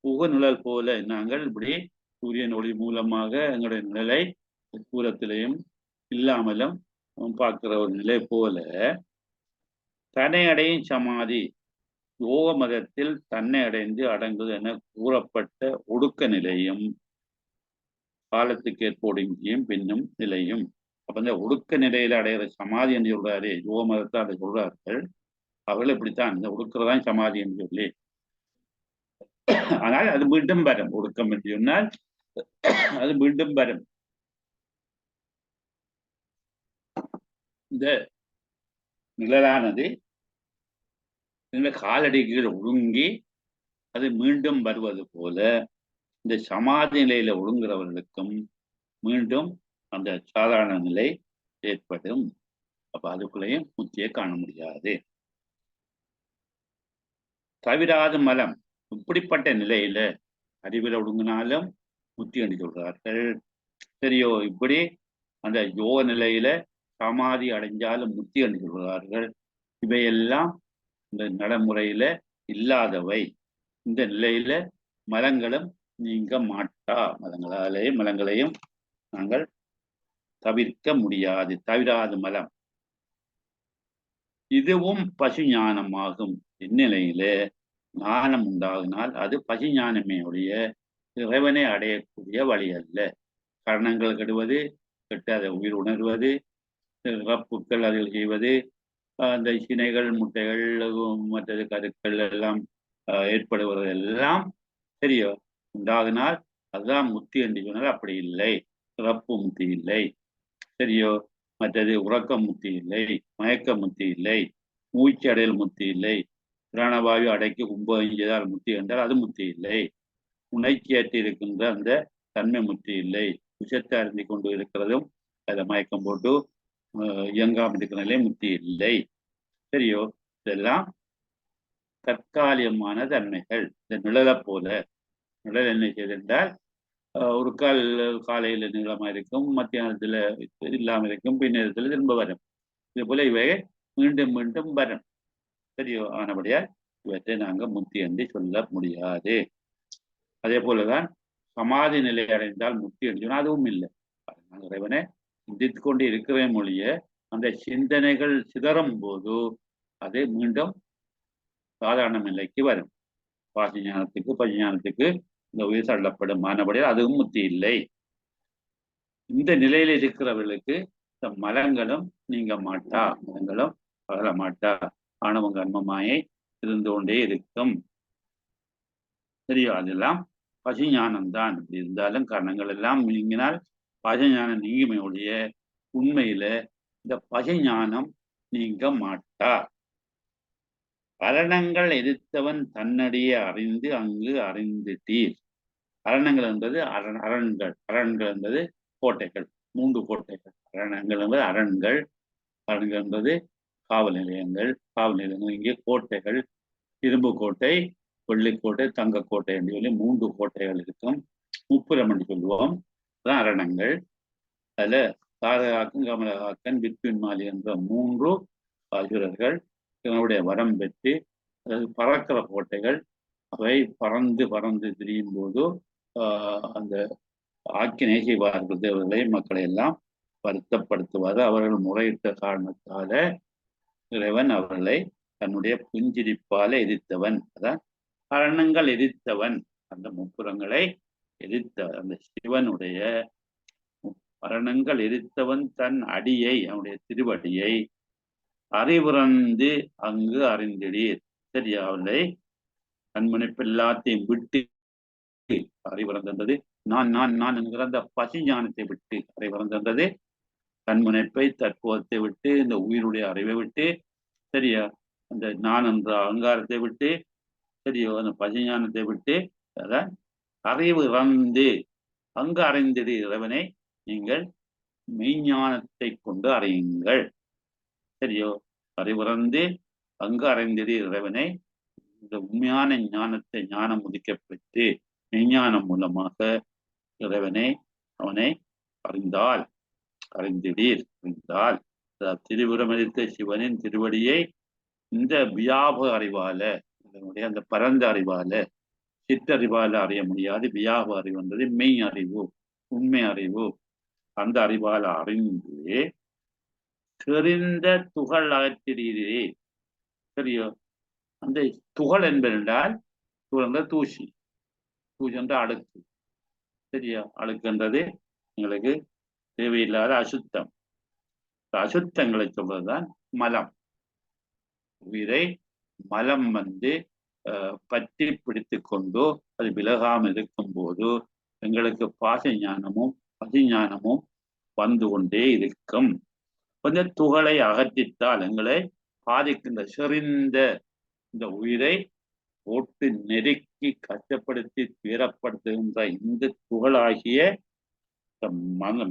புகழ்நிழல் போல நாங்கள் இப்படி சூரியன் ஒளி மூலமாக எங்களுடைய நிழலை தூரத்திலையும் இல்லாமலும் பார்க்கிற ஒரு நிலை போல தன்னை அடையும் சமாதி யோக மதத்தில் தன்னை அடைந்து அடங்குது என கூறப்பட்ட ஒடுக்க நிலையும் காலத்துக்கு ஏற்பொடுங்கியும் பின்னும் நிலையும். அப்ப இந்த ஒடுக்க நிலையில அடைகிற சமாதி என்று சொல்றாரு யோக மதத்தை அதை சொல்றார்கள். அவர்கள் இப்படித்தான் இந்த ஒடுக்கிறதான் சமாதி என்று சொல்லி, ஆனால் அது மீண்டும் வரும். ஒடுக்கம் என்று சொன்னால் அது மீண்டும் வரும். இந்த நிழலானது இந்த காலடிகள் ஒழுங்கி அது மீண்டும் வருவது போல இந்த சமாதி நிலையில ஒழுங்குறவர்களுக்கும் மீண்டும் அந்த சாதாரண நிலை ஏற்படும். அப்ப அதுக்குள்ளேயும் முத்தியை காண முடியாது. தவிராத மலம் இப்படிப்பட்ட நிலையில அறிவில் ஒடுங்கினாலும் முத்தி என்று சொல்றார்கள். சரியோ, இப்படி அந்த யோக நிலையில சமாதி அடைஞ்சாலும் முத்தி என்று சொல்கிறார்கள். இவையெல்லாம் இந்த நடைமுறையில இல்லாதவை. இந்த நிலையில மலங்களும் நீங்க மாட்டா. மலங்களையும் நாங்கள் தவிர்க்க முடியாது. தவிராத மலம் இதுவும் பசு ஞானமாகும். இந்நிலையில ஞானம் உண்டாகினால் அது பசு ஞானமே ஒழிய இறைவனை அடையக்கூடிய வழி அல்ல. கரணங்கள் கெடுவது, கெட்டாத உயிர் உணர்வது, இறப்புக்கள் அதில் செய்வது, அந்த சினைகள் முட்டைகள் மற்றது கருக்கள் எல்லாம் ஏற்படுவதெல்லாம் சரியோ உண்டாகினால் அதுதான் முத்தி என்று சொன்னால் அப்படி இல்லை. இறப்பு முத்தி இல்லை. சரியோ, மற்றது உறக்க முத்தி இல்லை, மயக்க முத்தி இல்லை. மூச்சு அடையில் முத்தி இல்லை. பிராணவாயு அடைக்கு கும்பகம் செய்தால் முத்தி என்றால் அது முத்தி இல்லை. உணர்ச்சியற்று இருக்கின்ற அந்த தன்மை முத்தி இல்லை. விஷத்தை அருந்தி கொண்டு இருக்கிறதும் அதை மயக்கம் போட்டு இயங்காமல் இருக்கிற நிலை முத்தி இல்லை. சரியோ? இதெல்லாம் தற்காலிகமான தன்மைகள். இந்த நிழலை போல நிழல் என்ன செய்தென்றால் ஒரு காலையில நீளமா இருக்கும், மத்தியானத்துல இல்லாம இருக்கும், பின்னேரத்துல திரும்ப வரும். இது போல இவை மீண்டும் மீண்டும் வரும். சரியோ? ஆனபடியால் இவற்றை நாங்க முத்தி என்று சொல்ல முடியாது. அதே போலதான் சமாதி நிலை அடைந்தால் முத்தி என்று சொன்னால் அதுவும் இல்லை. இறைவனை சிந்தித்து கொண்டு இருக்கிற மொழிய அந்த சிந்தனைகள் சிதறும் போது அது மீண்டும் சாதாரண நிலைக்கு வரும். பாசி ஞானத்துக்கு பஞ்சஞானத்துக்கு இந்த உயிர் தள்ளப்படும். ஆனபடியால் அதுவும் முத்தி இல்லை. இந்த நிலையில இருக்கிறவர்களுக்கு இந்த மலங்களும் நீங்க மாட்டா, மலங்களும் பகல மாட்டா, ஆணவம் கர்மமாயை இருந்து கொண்டே இருக்கும். சரியா? அதெல்லாம் பசிஞானம்தான். இப்படி இருந்தாலும் காரணங்கள் எல்லாம் நீங்கினால் பசஞானம் நீங்குமே ஒழிய உண்மையில இந்த பசஞானம் நீங்க மாட்டா. அரணங்கள் எதிர்த்தவன் தன்னடியே அறிந்து அங்கு அறிந்துட்டீர். அரணங்கள் என்பது அரண்கள். அரண்கள் என்பது கோட்டைகள், 3 கோட்டைகள். அரணங்கள் என்பது அரண்கள். அரண்கள் என்பது காவல் நிலையங்கள். காவல் நிலையங்கள் இங்கே கோட்டைகள். இரும்பு கோட்டை, வெள்ளிக்கோட்டை, தங்கக்கோட்டை என்று சொல்லி 3 கோட்டைகள் இருக்கும். முப்புரம் என்று சொல்லுவோம். அதான் அரணங்கள். அதுல தாரகாக்கன், கமலகாக்கன், வித்வின்மாலி என்ற 3 அசுரர்கள் இதனுடைய வரம் பெற்று, அதாவது பறக்கிற கோட்டைகள். அவை பறந்து பறந்து திரியும் போது அந்த ஆக்கினை செய்வார்கள். தேவர்களை மக்களை எல்லாம் வருத்தப்படுத்துவார். அவர்கள் முறையிட்ட காரணத்தால இறைவன் அவர்களை தன்னுடைய புஞ்சிரிப்பால எதிர்த்தவன். அதான் அரணங்கள் எதிர்த்தவன். அந்த முப்புறங்களை எதிர்த்த அந்த சிவனுடைய அரணங்கள் எதிர்த்தவன் தன் அடியை, அவனுடைய திருவடியை அறிவுறந்து அங்கு அறிந்திடீர். சரியா? அவர்களை தன்முனைப்பு எல்லாத்தையும் விட்டு அறிவுறந்தது நான் நான் நான் என்கிற அந்த பசி ஞானத்தை விட்டு அறிவுறந்தது தன்முனைப்பை, தற்போதத்தை விட்டு, இந்த உயிருடைய அறிவை விட்டு, சரியா, அந்த நான் என்ற அகங்காரத்தை விட்டு, சரியோ, அந்த பசிஞானத்தை விட்டு அதான் அறிவு இறந்து அங்கு அறிந்திடு இறைவனை நீங்கள் மெய்ஞானத்தை கொண்டு அறியுங்கள். சரியோ? அறிவுறந்து அங்கு அறிந்திடு இறைவனை இந்த உண்மையான ஞானத்தை ஞானம் உதிக்கப்பட்டு மெய்ஞானம் மூலமாக இறைவனை அவனை அறிந்தால் அறிந்திடீர். அறிந்தால் திருவுரம் அளித்த சிவனின் திருவடியை இந்த வியாப அறிவால, இதனுடைய அந்த பரந்த அறிவால, சிற்றறிவால அறிய முடியாது. வியாப அறிவு என்பது மெய் அறிவு, உண்மை அறிவு. அந்த அறிவால அறிந்து தெரிந்த துகள் அகற்றிடீரே. சரியோ? அந்த துகள் என்பதென்றால் துகள்ன்ற தூசி, தூசி என்ற அழுக்கு. சரியா? அழுக்குன்றது எங்களுக்கு தேவையில்லாத அசுத்தம். அசுத்தங்களை சொல்றதுதான் மலம். உயிரை மலம் வந்து பற்றி பிடித்து கொண்டு அது விலகாமல் இருக்கும் போது எங்களுக்கு பாச ஞானமும் பசிஞானமும் வந்து கொண்டே இருக்கும். கொஞ்சம் துகளை அகற்றித்தால் எங்களை பாதிக்கின்ற செறிந்த இந்த உயிரை போட்டு நெருக்கி கஷ்டப்படுத்தி துயரப்படுத்துகின்ற இந்த துகளாகிய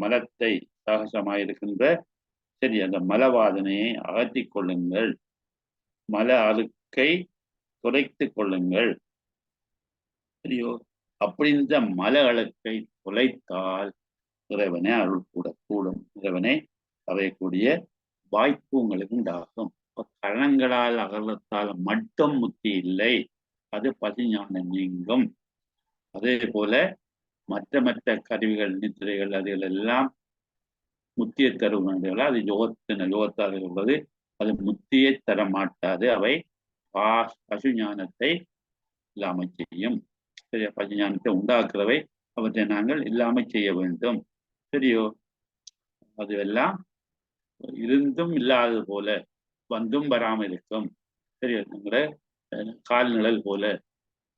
மலத்தை சாகசமாயிருக்கின்ற சரி அந்த மலவாதனையை அகற்றி கொள்ளுங்கள். மல அழுக்கை துளைத்து கொள்ளுங்கள். சரியோ? அப்படி இந்த மல அழுக்கை துளைத்தால் இறைவனை அருள் கூடும். இறைவனை அறையக்கூடிய வாய்ப்பு உங்களுக்கு உண்டாகும். கரணங்களால் அகலத்தால் மட்டும் முத்தி இல்லை, அது பசிஞானம் நீங்கும். அதே போல மற்ற கருவிகள், நித்திரைகள், அதுகள் எல்லாம் முத்தியை தரும் வேண்டுகளா, அது யோகத்தால் இருப்பது அது முத்தியை தர மாட்டாது. அவை பசு ஞானத்தை இல்லாமல் செய்யும். சரியா? பசு ஞானத்தை உண்டாக்குறவை அவற்றை நாங்கள் இல்லாமல் செய்ய வேண்டும். சரியோ? அது எல்லாம் இருந்தும் இல்லாதது போல வந்தும் வராமல் இருக்கும். சரியா? நம்மள கால்நிழல் போல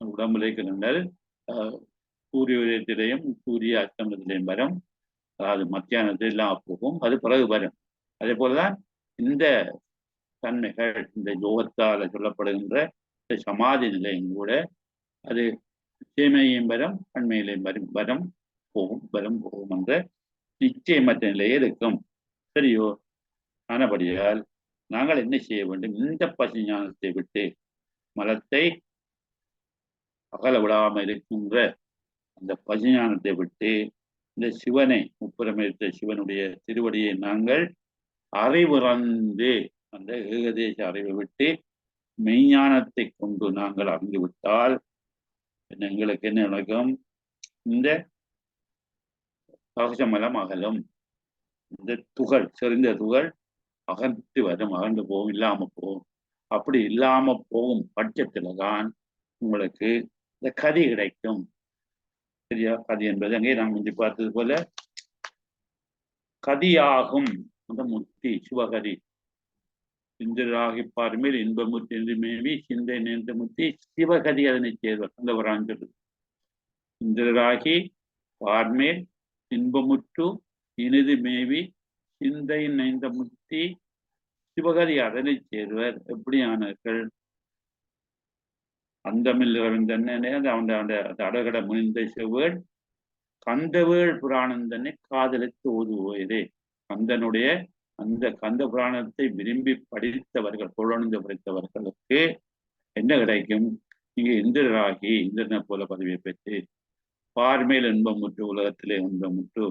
உடம்புல இருக்கிற நிழல் சூரிய உதயத்திலையும் சூரிய அஸ்தமனத்திலையும் வரும். அதாவது மத்தியானத்தில் எல்லாம் போகும், அது பிறகு வரும். அதே போலதான் இந்த தன்மைகள் இந்த யோகத்தால் சொல்லப்படுகின்ற இந்த சமாதி நிலையும் கூட அது தீமையும் வரம் அண்மையிலையும் வரம் போகும் என்ற நிச்சயமற்ற நிலையே இருக்கும். சரியோ? ஆனபடியால் நாங்கள் என்ன செய்ய வேண்டும்? இந்த பசி ஞானத்தை விட்டு மலத்தை அகல விடாமல் இருக்கின்ற அந்த பசிஞானத்தை விட்டு இந்த சிவனை முப்புறமேற்ற சிவனுடைய திருவடியை நாங்கள் அறிவுறந்து அந்த ஏகதேச அறிவை விட்டு மெய்ஞானத்தை கொண்டு நாங்கள் அறிந்துவிட்டால் எங்களுக்கு என்ன நடக்கும்? இந்த சகசமலம் அகலும். இந்த துகள் செறிந்த துகள் அகன்று வரும், அகன்று போகும், இல்லாம போகும். அப்படி இல்லாம போகும் பட்சத்துல தான் உங்களுக்கு இந்த கதி கிடைக்கும். சரியா? கதி என்பது அங்கே நாம் முந்தி பார்த்தது போல கதியாகும் அந்த முத்தி சிவகதி. இந்திராகி பார்மேல் இன்பமுத்தி என்று மேவி சிந்தை நேர்ந்த முத்தி சிவகதி அதனை சேர்வர் அந்த வராஞ்சது. இந்திராகி பார்மேல் இன்பமுற்று இனிது மேவி சிந்தை நைந்த முத்தி சிவகதி அதனை சேர்வர். எப்படியானர்கள்? அந்தமில் தன்னை அந்த அடகட முனிந்த செவ்வேள் கந்தவேள் புராணம் தன்னை காதலித்து ஓதுவோயதே. கந்தனுடைய அந்த கந்த புராணத்தை விரும்பி படித்தவர்கள், பொருளணிந்து படித்தவர்களுக்கு என்ன கிடைக்கும்? இங்கே இந்திரராகி இந்திரனை போல பதவியை பெற்று பார்மேல் இன்பமுற்று உலகத்திலே இன்பமுற்று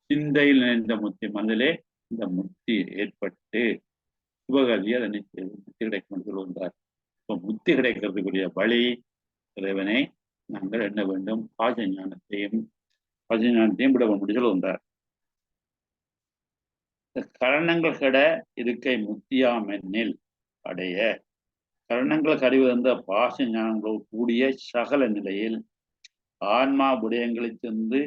சிந்தையில் நினைந்த முத்தி மனதிலே இந்த முத்தி ஏற்பட்டு சிவகதி அதனை முத்தி கிடைக்கும் என்று சொல்கின்றார். இப்போ முத்தி கிடைக்கிறதுக்குரிய வழி இறைவனை நாங்கள் என்ன வேண்டும்? பாசஞானத்தையும் விட வேண்டும் சொல்கின்றார். கரணங்கள் கட இருக்கை முத்தியாமென்னில் அடைய கரணங்களுக்கு அறிவு வந்த பாச ஞானங்களோடு கூடிய சகல நிலையில் ஆன்மா விடயங்களை சென்று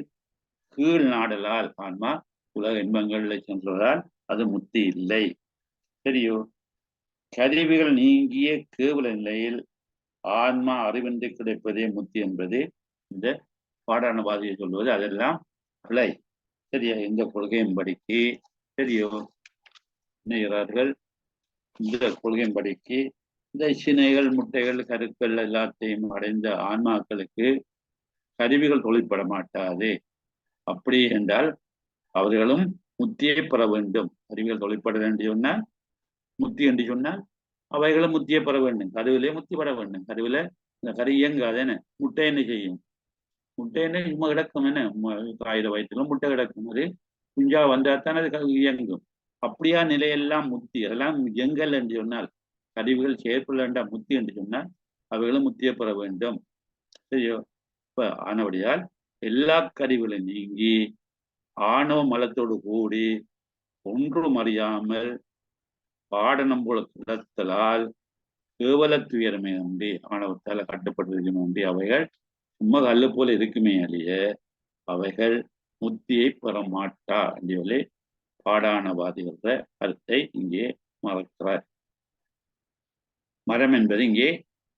கீழ் நாடலால் ஆன்மா உலக இன்பங்களில் சென்றதால் அது முத்தி இல்லை. சரியோ? கருவிகள் நீங்கிய கேவல நிலையில் ஆன்மா அறிவின்றி கிடைப்பதே முத்தி என்பது இந்த பாடானவாதியை சொல்வது. அதெல்லாம் பிழை. சரியா? இந்த கொள்கையின் படிக்கு சரியோ இணைகிறார்கள். இந்த கொள்கையின் படிக்கு இந்த சினைகள் முட்டைகள் கருக்கள் எல்லாத்தையும் அடைந்த ஆன்மாக்களுக்கு கருவிகள் தொழிற்பட மாட்டாது. அப்படி என்றால் அவர்களும் முத்தியை பெற வேண்டும். கருவிகள் தொழிற்பட வேண்டும் சொன்னால் முத்தி என்று சொன்னால் அவைகளும் முத்தியை பெற வேண்டும். கருவிலே முத்தி பெற வேண்டும். கருவில இந்த கரு இயங்காது. என்ன முட்டை என்ன செய்யும்? முட்டை என்ன சும்மா கிடக்கும். என்ன ஆயுத வயிற்றுல முட்டை கிடக்கும். அது குஞ்சா வந்தால்தான் அது இயங்கும். அப்படியா நிலையெல்லாம் முத்தி. அதெல்லாம் இயங்கல் என்று சொன்னால் கருவிகள் செயற்பட முத்தி என்று சொன்னால் அவைகளும் முத்தியை பெற வேண்டும். சரியோ? இப்ப ஆனபடியால் எல்லா கருவிகளும் நீங்கி ஆணவ மலத்தோடு கூடி ஒன்றும் அறியாமல் பாடனம் போல கிடத்தலால் கேவல துயரமே நம்பி ஆணவத்தால் கட்டுப்பட்டிருக்கணும் நம்பி அவைகள் சும்மா கல்லு போல இருக்குமே அழிய அவைகள் முத்தியை பெற மாட்டா என்று சொல்லி பாடானவாதிகள கருத்தை இங்கே மறக்கிறார். மரம் என்பது இங்கே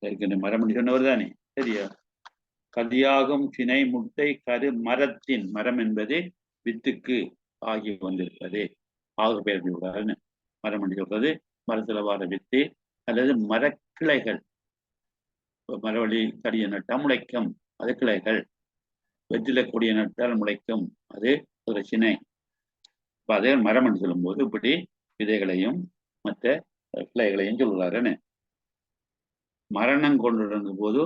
இருக்கின்ற மரம் என்று சொன்னவர் தானே. சரியா? கதியாகும் சினை முட்டை கரு மரத்தின் மரம் என்பது வித்துக்கு ஆகி வந்திருக்கிறது. ஆக பெயர் விடுவார்கள். மரம் என்று சொல்றது மரத்துல வார வித்து அல்லது மரக்கிளைகள். மரவழி கடிய நட்டால் முளைக்கும், அது கிளைகள். வெற்றில கொடிய நட்டால் முளைக்கும், அது ஒரு சினை. இப்ப அதே மரம் என்று சொல்லும்போது இப்படி விதைகளையும் மற்ற கிளைகளையும் சொல்கிறாருன்னு. மரணம் கொண்டிருந்த போது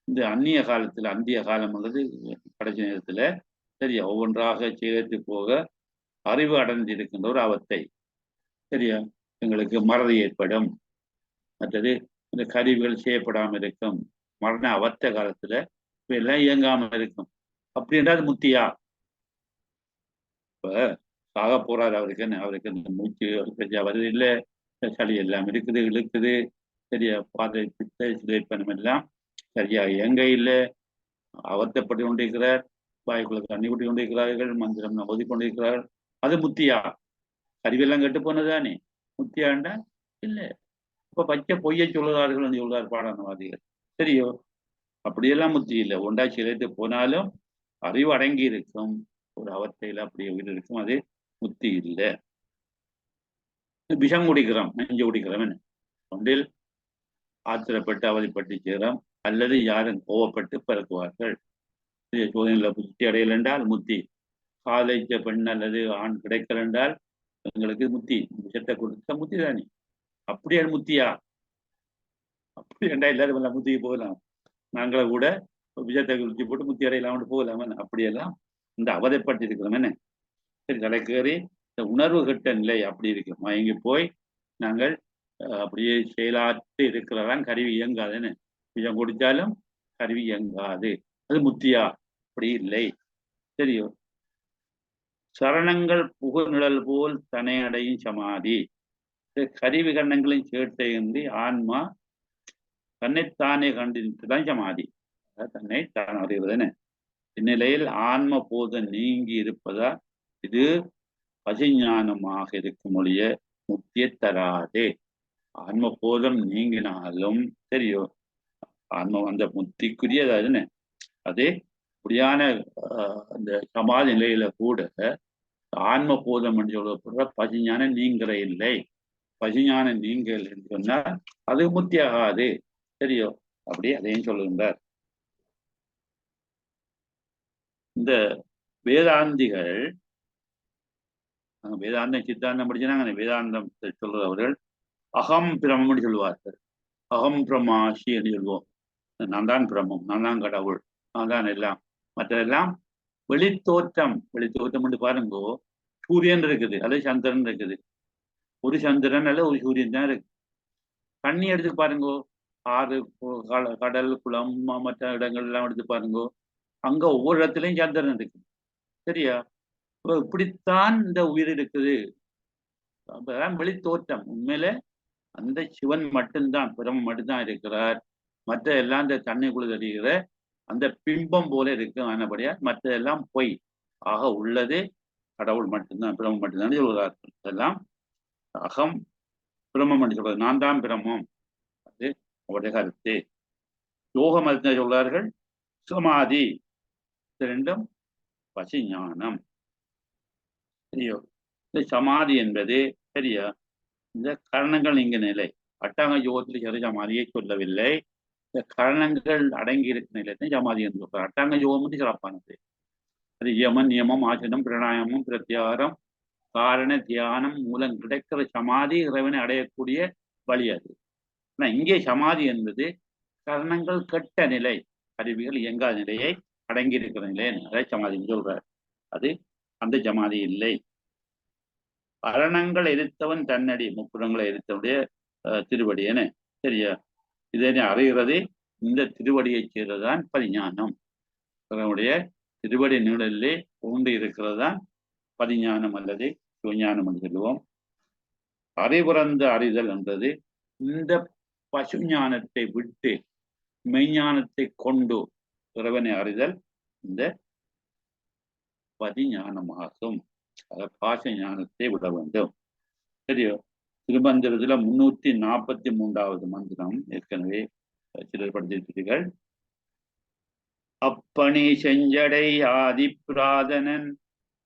இந்த அந்நிய காலத்துல அந்திய காலம் அல்லது கடைசி நேரத்துல சரியா ஒவ்வொன்றாக சேர்த்து போக அறிவு அடைந்திருக்கின்ற ஒரு அவத்தை. சரியா? எங்களுக்கு மறதி ஏற்படும். மற்றது இந்த கருவிகள் செய்யப்படாமல் இருக்கும். மரண அவத்த காலத்துல எல்லாம் இயங்காம இருக்கும். அப்படி என்றால் முத்தியா? இப்ப சாக போறாரு அவருக்கு. என்ன அவருக்கு இந்த மூச்சு சரியா வருது இல்லை, சளி எல்லாம் இருக்குது, இழுக்குது. சரியா? பாதை பித்த சிதைப்பனம் எல்லாம் சரியா இயங்க இல்லை, அவத்தப்பட்டு கொண்டிருக்கிறார். வாய்க்குள்ள தண்ணி கூட்டி கொண்டிருக்கிறார்கள், மந்திரம் ஓதி கொண்டிருக்கிறார்கள். அது முத்தியா? கருவியெல்லாம் கெட்டு போனதானே. முத்தியாண்டா இல்லை. இப்ப பச்சை பொய்யை சொல்லுகிறார்கள் என்று சொல்றார் பாடானவாதிகள். சரியோ? அப்படியெல்லாம் முத்தி இல்லை. ஒன்றா சிலைத்து போனாலும் அறிவு அடங்கி இருக்கும் ஒரு அவத்தையில அப்படியே உயிர் இருக்கும். அது முத்தி இல்லை. விஷம் குடிக்கிறோம், நெஞ்சு குடிக்கிறோம். என்ன ஒன்றில் ஆத்திரப்பட்டு அவதிப்பட்டு செய்கிறோம், அல்லது யாரும் கோவப்பட்டு பிறக்குவார்கள். சோதனையில் புத்தி அடையல் என்றால் முத்தி, காதலித்த பெண் அல்லது ஆண் கிடைக்கல் என்றால் எங்களுக்கு முத்தி, விஷத்தை கொடுத்த முத்தி தானே. அப்படியே முத்தியா? அப்படி என்றா எல்லாரும் எல்லாம் முத்திக்கு போகலாம். நாங்களை கூட விஷத்தை குளிச்சு போட்டு முத்தி அடையலாம் போகலாம். அப்படியெல்லாம் இந்த அவதைப்பட்டு இருக்கிறோம். என்ன சரி, தலைக்கேறி இந்த உணர்வு கட்ட நிலை அப்படி இருக்கு, மயங்கி போய் நாங்கள் அப்படியே செயலாற்று இருக்கிறதான் கருவி இயங்காதுன்னு. விஷம் குடித்தாலும் கருவி இயங்காது, அது முத்தியா? அப்படி இல்லை. சரியோ? சரணங்கள் புகுநிழல் போல் தனையடையும் சமாதி. கருவி கண்ணங்களையும் சேர்த்தையின்றி ஆன்மா தன்னைத்தானே கண்டிருந்துதான் சமாதி. தன்னை தான் அறிவதுன்னு இந்நிலையில் ஆன்ம போதம் நீங்கி இருப்பதா இது பசிஞானமாக இருக்கும் ஒழிய முக்தியை தராதே. ஆன்ம போதம் நீங்கினாலும் சரியோ, ஆன்ம அந்த முக்திக்குரியதாதுன்னு அதே அப்படியான அந்த சமாதி நிலையில கூட ஆன்ம போதம் என்று சொல்லப்படுற பசிஞானம் நீங்கிற இல்லை. பசிஞானம் நீங்கள் என்று சொன்னால் அது முக்தி ஆகாது. சரியோ, அப்படி அதையும் சொல்லுகின்றார். இந்த வேதாந்திகள் வேதாந்தம் சித்தாந்தம் படிச்சுனாங்க, வேதாந்தம் சொல்றவர்கள் அகம் பிரம்மம்னு சொல்லுவார்கள். அகம் பிரமாசி என்று சொல்லுவோம். நான் தான் பிரம்மம், நான் தான் கடவுள், நான் தான் எல்லாம், மற்றதெல்லாம் வெளித்தோற்றம். வெளித்தோற்றம் என்று பாருங்கோ, சூரியன் இருக்குது அல்லது சந்திரன் இருக்குது. ஒரு சந்திரன் அல்ல ஒரு சூரியன் தான் இருக்கு. தண்ணி எடுத்து பாருங்கோ, ஆறு, கடல், குளம், மற்ற இடங்கள் எல்லாம் எடுத்து பாருங்கோ, அங்க ஒவ்வொரு இடத்துலையும் சந்திரன் இருக்கு. சரியா? இப்படித்தான் இந்த உயிர் இருக்குது. அப்பதான் வெளித்தோற்றம். உண்மையில அந்த சிவன் மட்டும்தான், பிரம்மம் மட்டும்தான் இருக்கிறார். மற்ற எல்லாம் இந்த தண்ணிக்குள்ள தெரிகிற அந்த பிம்பம் போல இருக்கு. ஆனபடியா மற்ற எல்லாம் பொய். ஆக உள்ளது கடவுள் மட்டும்தான், பிரம்மம் மட்டும்தான் சொல்கிறார்கள். இதெல்லாம் அகம் பிரம்மம் என்று சொல்றது, நான் தான் பிரம்மம், அது அவருடைய கருத்து. யோக மதத்தை சொல்றார்கள் சமாதி, ரெண்டும் பசி ஞானம். சரியோ? இந்த சமாதி என்பது சரியா, இந்த கரணங்கள் இங்க நிலை. அட்டாங்க யோகத்தில் சரி சமாதியை சொல்லவில்லை. இந்த கரணங்கள் அடங்கி இருக்கும் நிலையத்தை சமாதி என்று சொல்றார். அட்டாங்க யோகம் வந்து சிறப்பானது. அது யமன், நியமம், ஆசனம், பிரணாயமம், பிரத்யாரம், காரண தியானம் மூலம் கிடைக்கிற சமாதி இறைவனை அடையக்கூடிய வழி அது. ஆனா இங்கே சமாதி என்பது கரணங்கள் கெட்ட நிலை, கருவிகள் இயங்காத நிலையை அடங்கி இருக்கிற நிலை, அதை சமாதின்னு சொல்றார். அது அந்த சமாதி இல்லை. கரணங்கள் எரித்தவன் தன்னடி, முப்புறங்களை எரித்தவனுடைய திருவடி என. சரியா? இதனை அறிகிறது இந்த திருவடியை சேர்றதுதான் பதிஞானம். அவனுடைய திருவடி நிழலிலே ஊண்டு இருக்கிறது தான் பதிஞானம் அல்லது சிவஞானம் என்று சொல்லுவோம். அறிவுறந்த அறிதல் என்றது இந்த பசு ஞானத்தை விட்டு மெய்ஞானத்தை கொண்டு இறைவனை அறிதல் இந்த பதிஞானமாகும். பாச ஞானத்தை விட வேண்டும். சரியோ? திருமந்திரத்துல 343வது மந்திரம் ஏற்கனவே சிலர் படித்திருக்கிறீர்கள். அப்பணி செஞ்சடை ஆதிப்பிராதனன்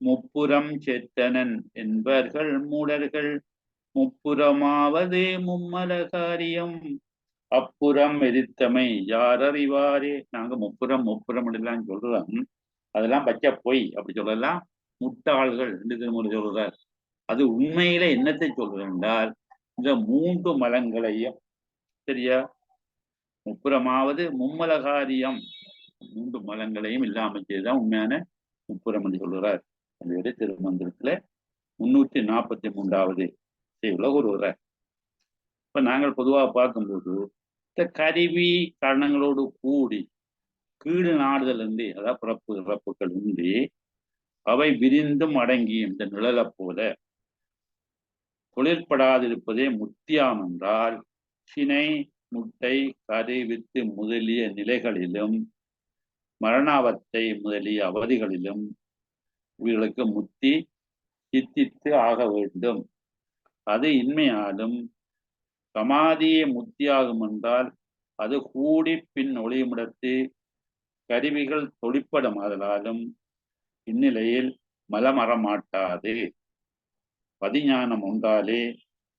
முப்புறம் செத்தனன் என்பர்கள் மூடர்கள் முப்புறமாவது மும்மல காரியம் அப்புறம் எதிர்த்தமை யார் அறிவாரே. நாங்க முப்புறம் முப்புறம் எல்லாம் சொல்றோம், அதெல்லாம் பச்சை பொய் அப்படி சொல்லலாம், முட்டாள்கள் என்று திருமுறை சொல்றார். அது உண்மையில என்னத்தை சொல்றேன் என்றால் இந்த 3 மலங்களையும் சரியா, முப்புறமாவது மும்மல காரியம், 3 மலங்களையும் இல்லாமல் செய்துதான் உண்மையான முப்புறம் என்று சொல்கிறார். அந்த திருமந்திரத்துல 343வது செய்யுள்ள ஒருவர். இப்ப நாங்கள் பொதுவாக பார்க்கும்போது இந்த கருவி கரணங்களோடு கூடி கீழ் நாடுதல் இருந்து, அதாவது பிறப்பு இறப்புகள் இன்றி அவை விரிந்தும் அடங்கியும் இந்த நிழலை போல தொழிற்படாதிருப்பதே முத்தியாம் என்றால் சினை, முட்டை, கரு, வித்து முதலிய நிலைகளிலும் மரணாவத்தை முதலிய அவதிகளிலும் இவர்களுக்கு முத்தி சித்தித்து ஆக வேண்டும். அது இன்மையாலும் சமாதியே முத்தியாகும் என்றால் அது கூடி பின் ஒளியுமிடத்து கருவிகள் தொழிற்படமாதலாலும் இந்நிலையில் மலமறமாட்டாது. பதிஞானம் உண்டாலே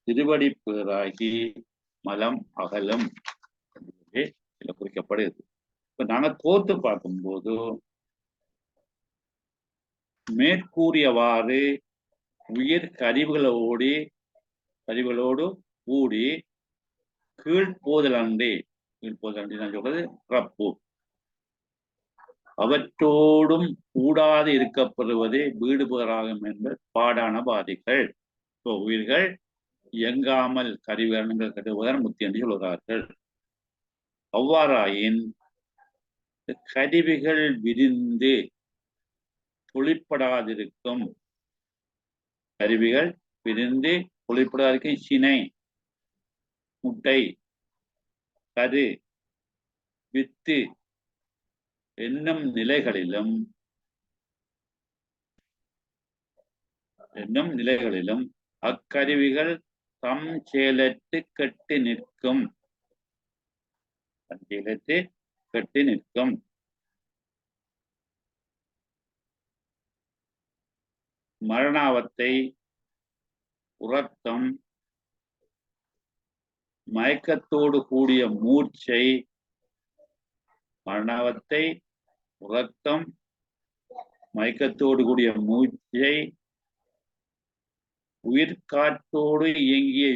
திருவடி பேராகி மலம் அகலும் இதுல குறிக்கப்படுது. இப்ப நாங்க தோத்து பார்க்கும்போது மேற்கூறியவாறு உயிர் கருவிகளோடு கூடி கீழ்போதலன்றி நான் சொல்றது பிறப்பு அவற்றோடும் கூடாது இருக்கப்படுவதே வீடு பேராகும் என்பது பாடான பாதிகள். உயிர்கள் இயங்காமல் கருவிகள் கட்டுவதன் முத்தி என்று சொல்கிறார்கள். அவ்வாறாயின் கருவிகள் விரிந்து தொழிற்படாதிருக்கும் சினை, முட்டை, கரு, வித்து என்னும் நிலைகளிலும் அக்கருவிகள் தம் செயலற்று கெட்டு நிற்கும். மரணாவத்தை, உறக்கம், மயக்கத்தோடு கூடிய மூர்ச்சை, உயிர்காற்றோடு இயங்கிய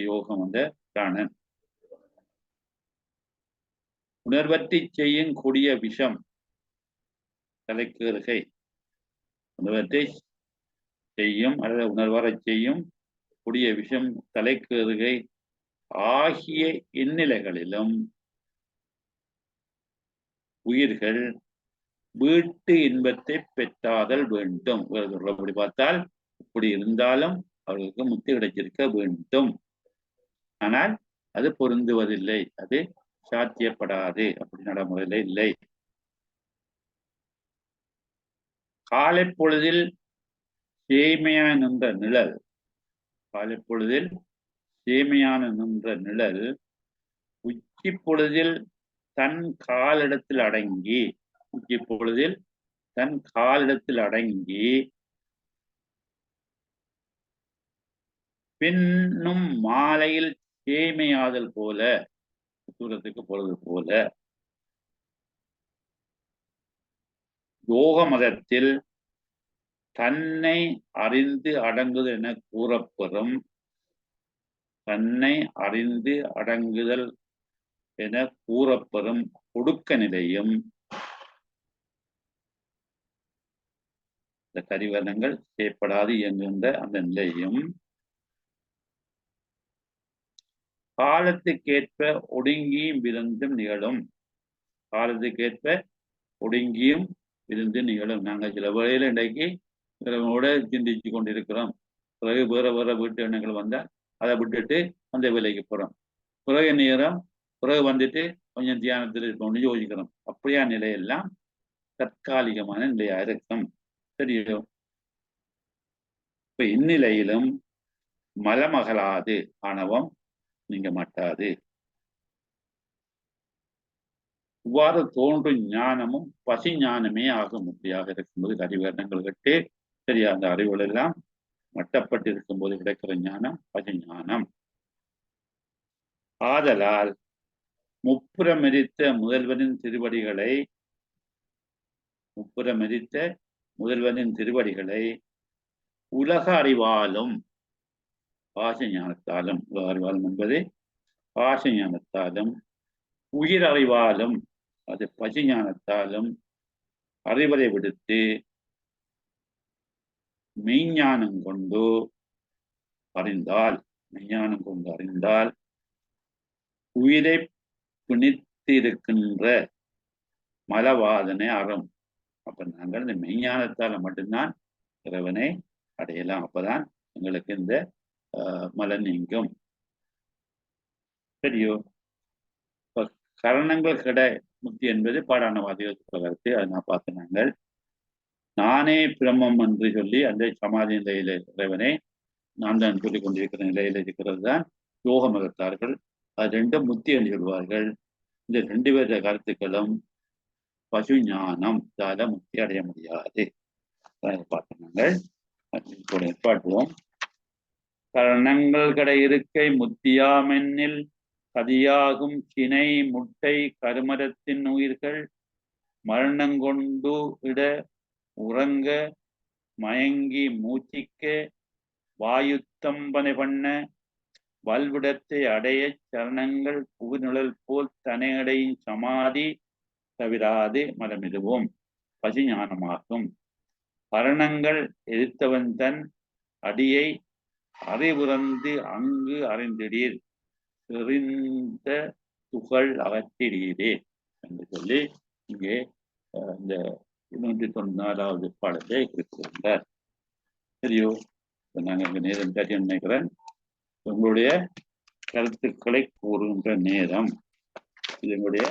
யோகம் அந்த பிராணன். உணர்வற்றி செய்யும் கொடிய விஷம் தலைக்கேறுகை, உணர்வற்றை செய்யும் அல்லது உணர்வர செய்யும் கொடிய விஷம் தலைக்கேறுகை ஆகிய இந்நிலைகளிலும் உயிர்கள் வீட்டு இன்பத்தை பெற்றாதல் வேண்டும். அப்படி பார்த்தால் இப்படி இருந்தாலும் அவர்களுக்கு முத்தி கிடைச்சிருக்க வேண்டும். ஆனால் அது பொருந்துவதில்லை, அது சாத்தியப்படாது, அப்படி நடைமுறையில இல்லை. காலை பொழுதில் சேமையான நின்ற நிழல் உச்சி பொழுதில் தன் காலிடத்தில் அடங்கி பின்னும் மாலையில் சேமையாதல் போல, தூரத்துக்கு பொழுது போல யோக மதத்தில் தன்னை அறிந்து அடங்குதல் என கூறப்பெறும் ஒடுக்க நிலையும் இந்த கரிவர்ணங்கள் செய்யப்படாது என்கின்ற அந்த நிலையும் காலத்துக்கேற்ப ஒடுங்கியும் விருந்தும் நிகழும். நாங்கள் சில வேளையில இன்றைக்கு சிந்திச்சு கொண்டிருக்கிறோம். பிறகு வேற வீட்டு எண்ணங்கள் வந்தால் அதை விட்டுட்டு அந்த வேலைக்கு போறோம். பிறகு வந்துட்டு கொஞ்சம் தியானத்தில் இருப்போம்னு யோசிக்கிறோம். அப்படியா நிலையெல்லாம் தற்காலிகமான நிலையா இருக்கும். சரியோ? இப்ப இந்நிலையிலும் மலமகளாது ஆணவம் நீங்க மாட்டாது. இவ்வாறு தோன்றும் ஞானமும் பசி ஞானமே ஆக முடியாக இருக்கும்போது அறிவர்ணங்கள் கட்டு சரியா அந்த அறிவுகள் எல்லாம் மட்டப்பட்டு இருக்கும்போது கிடைக்கிற ஞானம் பசி ஞானம். ஆதலால் முப்புறமெரித்த முதல்வனின் திருவடிகளை உலக அறிவாலும் பாச ஞானத்தாலும், உலக அறிவாலும் என்பது பாச ஞானத்தாலும், உயிர் அறிவாலும் அது பசி ஞானத்தாலும் அறிவதை விடுத்து மெய்ஞானம் கொண்டு அறிந்தால் உயிரை பிணித்திருக்கின்ற மலவாதனை அறம். அப்ப நாங்கள் இந்த மெய்ஞானத்தால மட்டும்தான் இறைவனை அடையலாம். அப்பதான் எங்களுக்கு இந்த மலம் நீங்கும். சரியோ? இப்ப கரணங்கள் கிட முக்தி என்பது பாடானவாதிகள் கருத்து. அதை நான் பார்த்து நாங்கள் நானே பிரம்மம் என்று சொல்லி அந்த சமாதி நிலையில இறைவனை நான் தான் சொல்லிக் கொண்டிருக்கிற நிலையில இருக்கிறது தான் யோக மதத்தார்கள். அது ரெண்டும் முத்தி என்று சொல்வார்கள். இந்த ரெண்டு பேர கருத்துக்களும் பசு ஞானம் முக்தி அடைய முடியாது. பார்த்து நாங்கள் பாட்டுவோம். கரணங்கள் கடை இருக்கை முத்தியாமென்னில் கதியாகும் சினை முட்டை கருமரத்தின் உயிர்கள் மரணங்கொண்டு இட உறங்க மயங்கி மூச்சிக்க வாயுத்தம்பனை பண்ண வல்விடத்தை அடைய சரணங்கள் புகுநிழல் போல் தனையடையும் சமாதி தவிராது மலமிடுவோம் பசிஞானமாகும். பரணங்கள் எதிர்த்தவன் தன் அடியை அறிவுறந்து அங்கு அறிந்திடீர் செறிந்த துகள் அகற்றிடீரே என்று சொல்லி இங்கே இந்த 194வது பாடத்தை குறிப்பிடுகின்றார். சரியோ, நாங்கள் இங்கே நேரம் காட்டி நினைக்கிறேன். உங்களுடைய கருத்துக்களை கூறுகின்ற நேரம். இது எங்களுடைய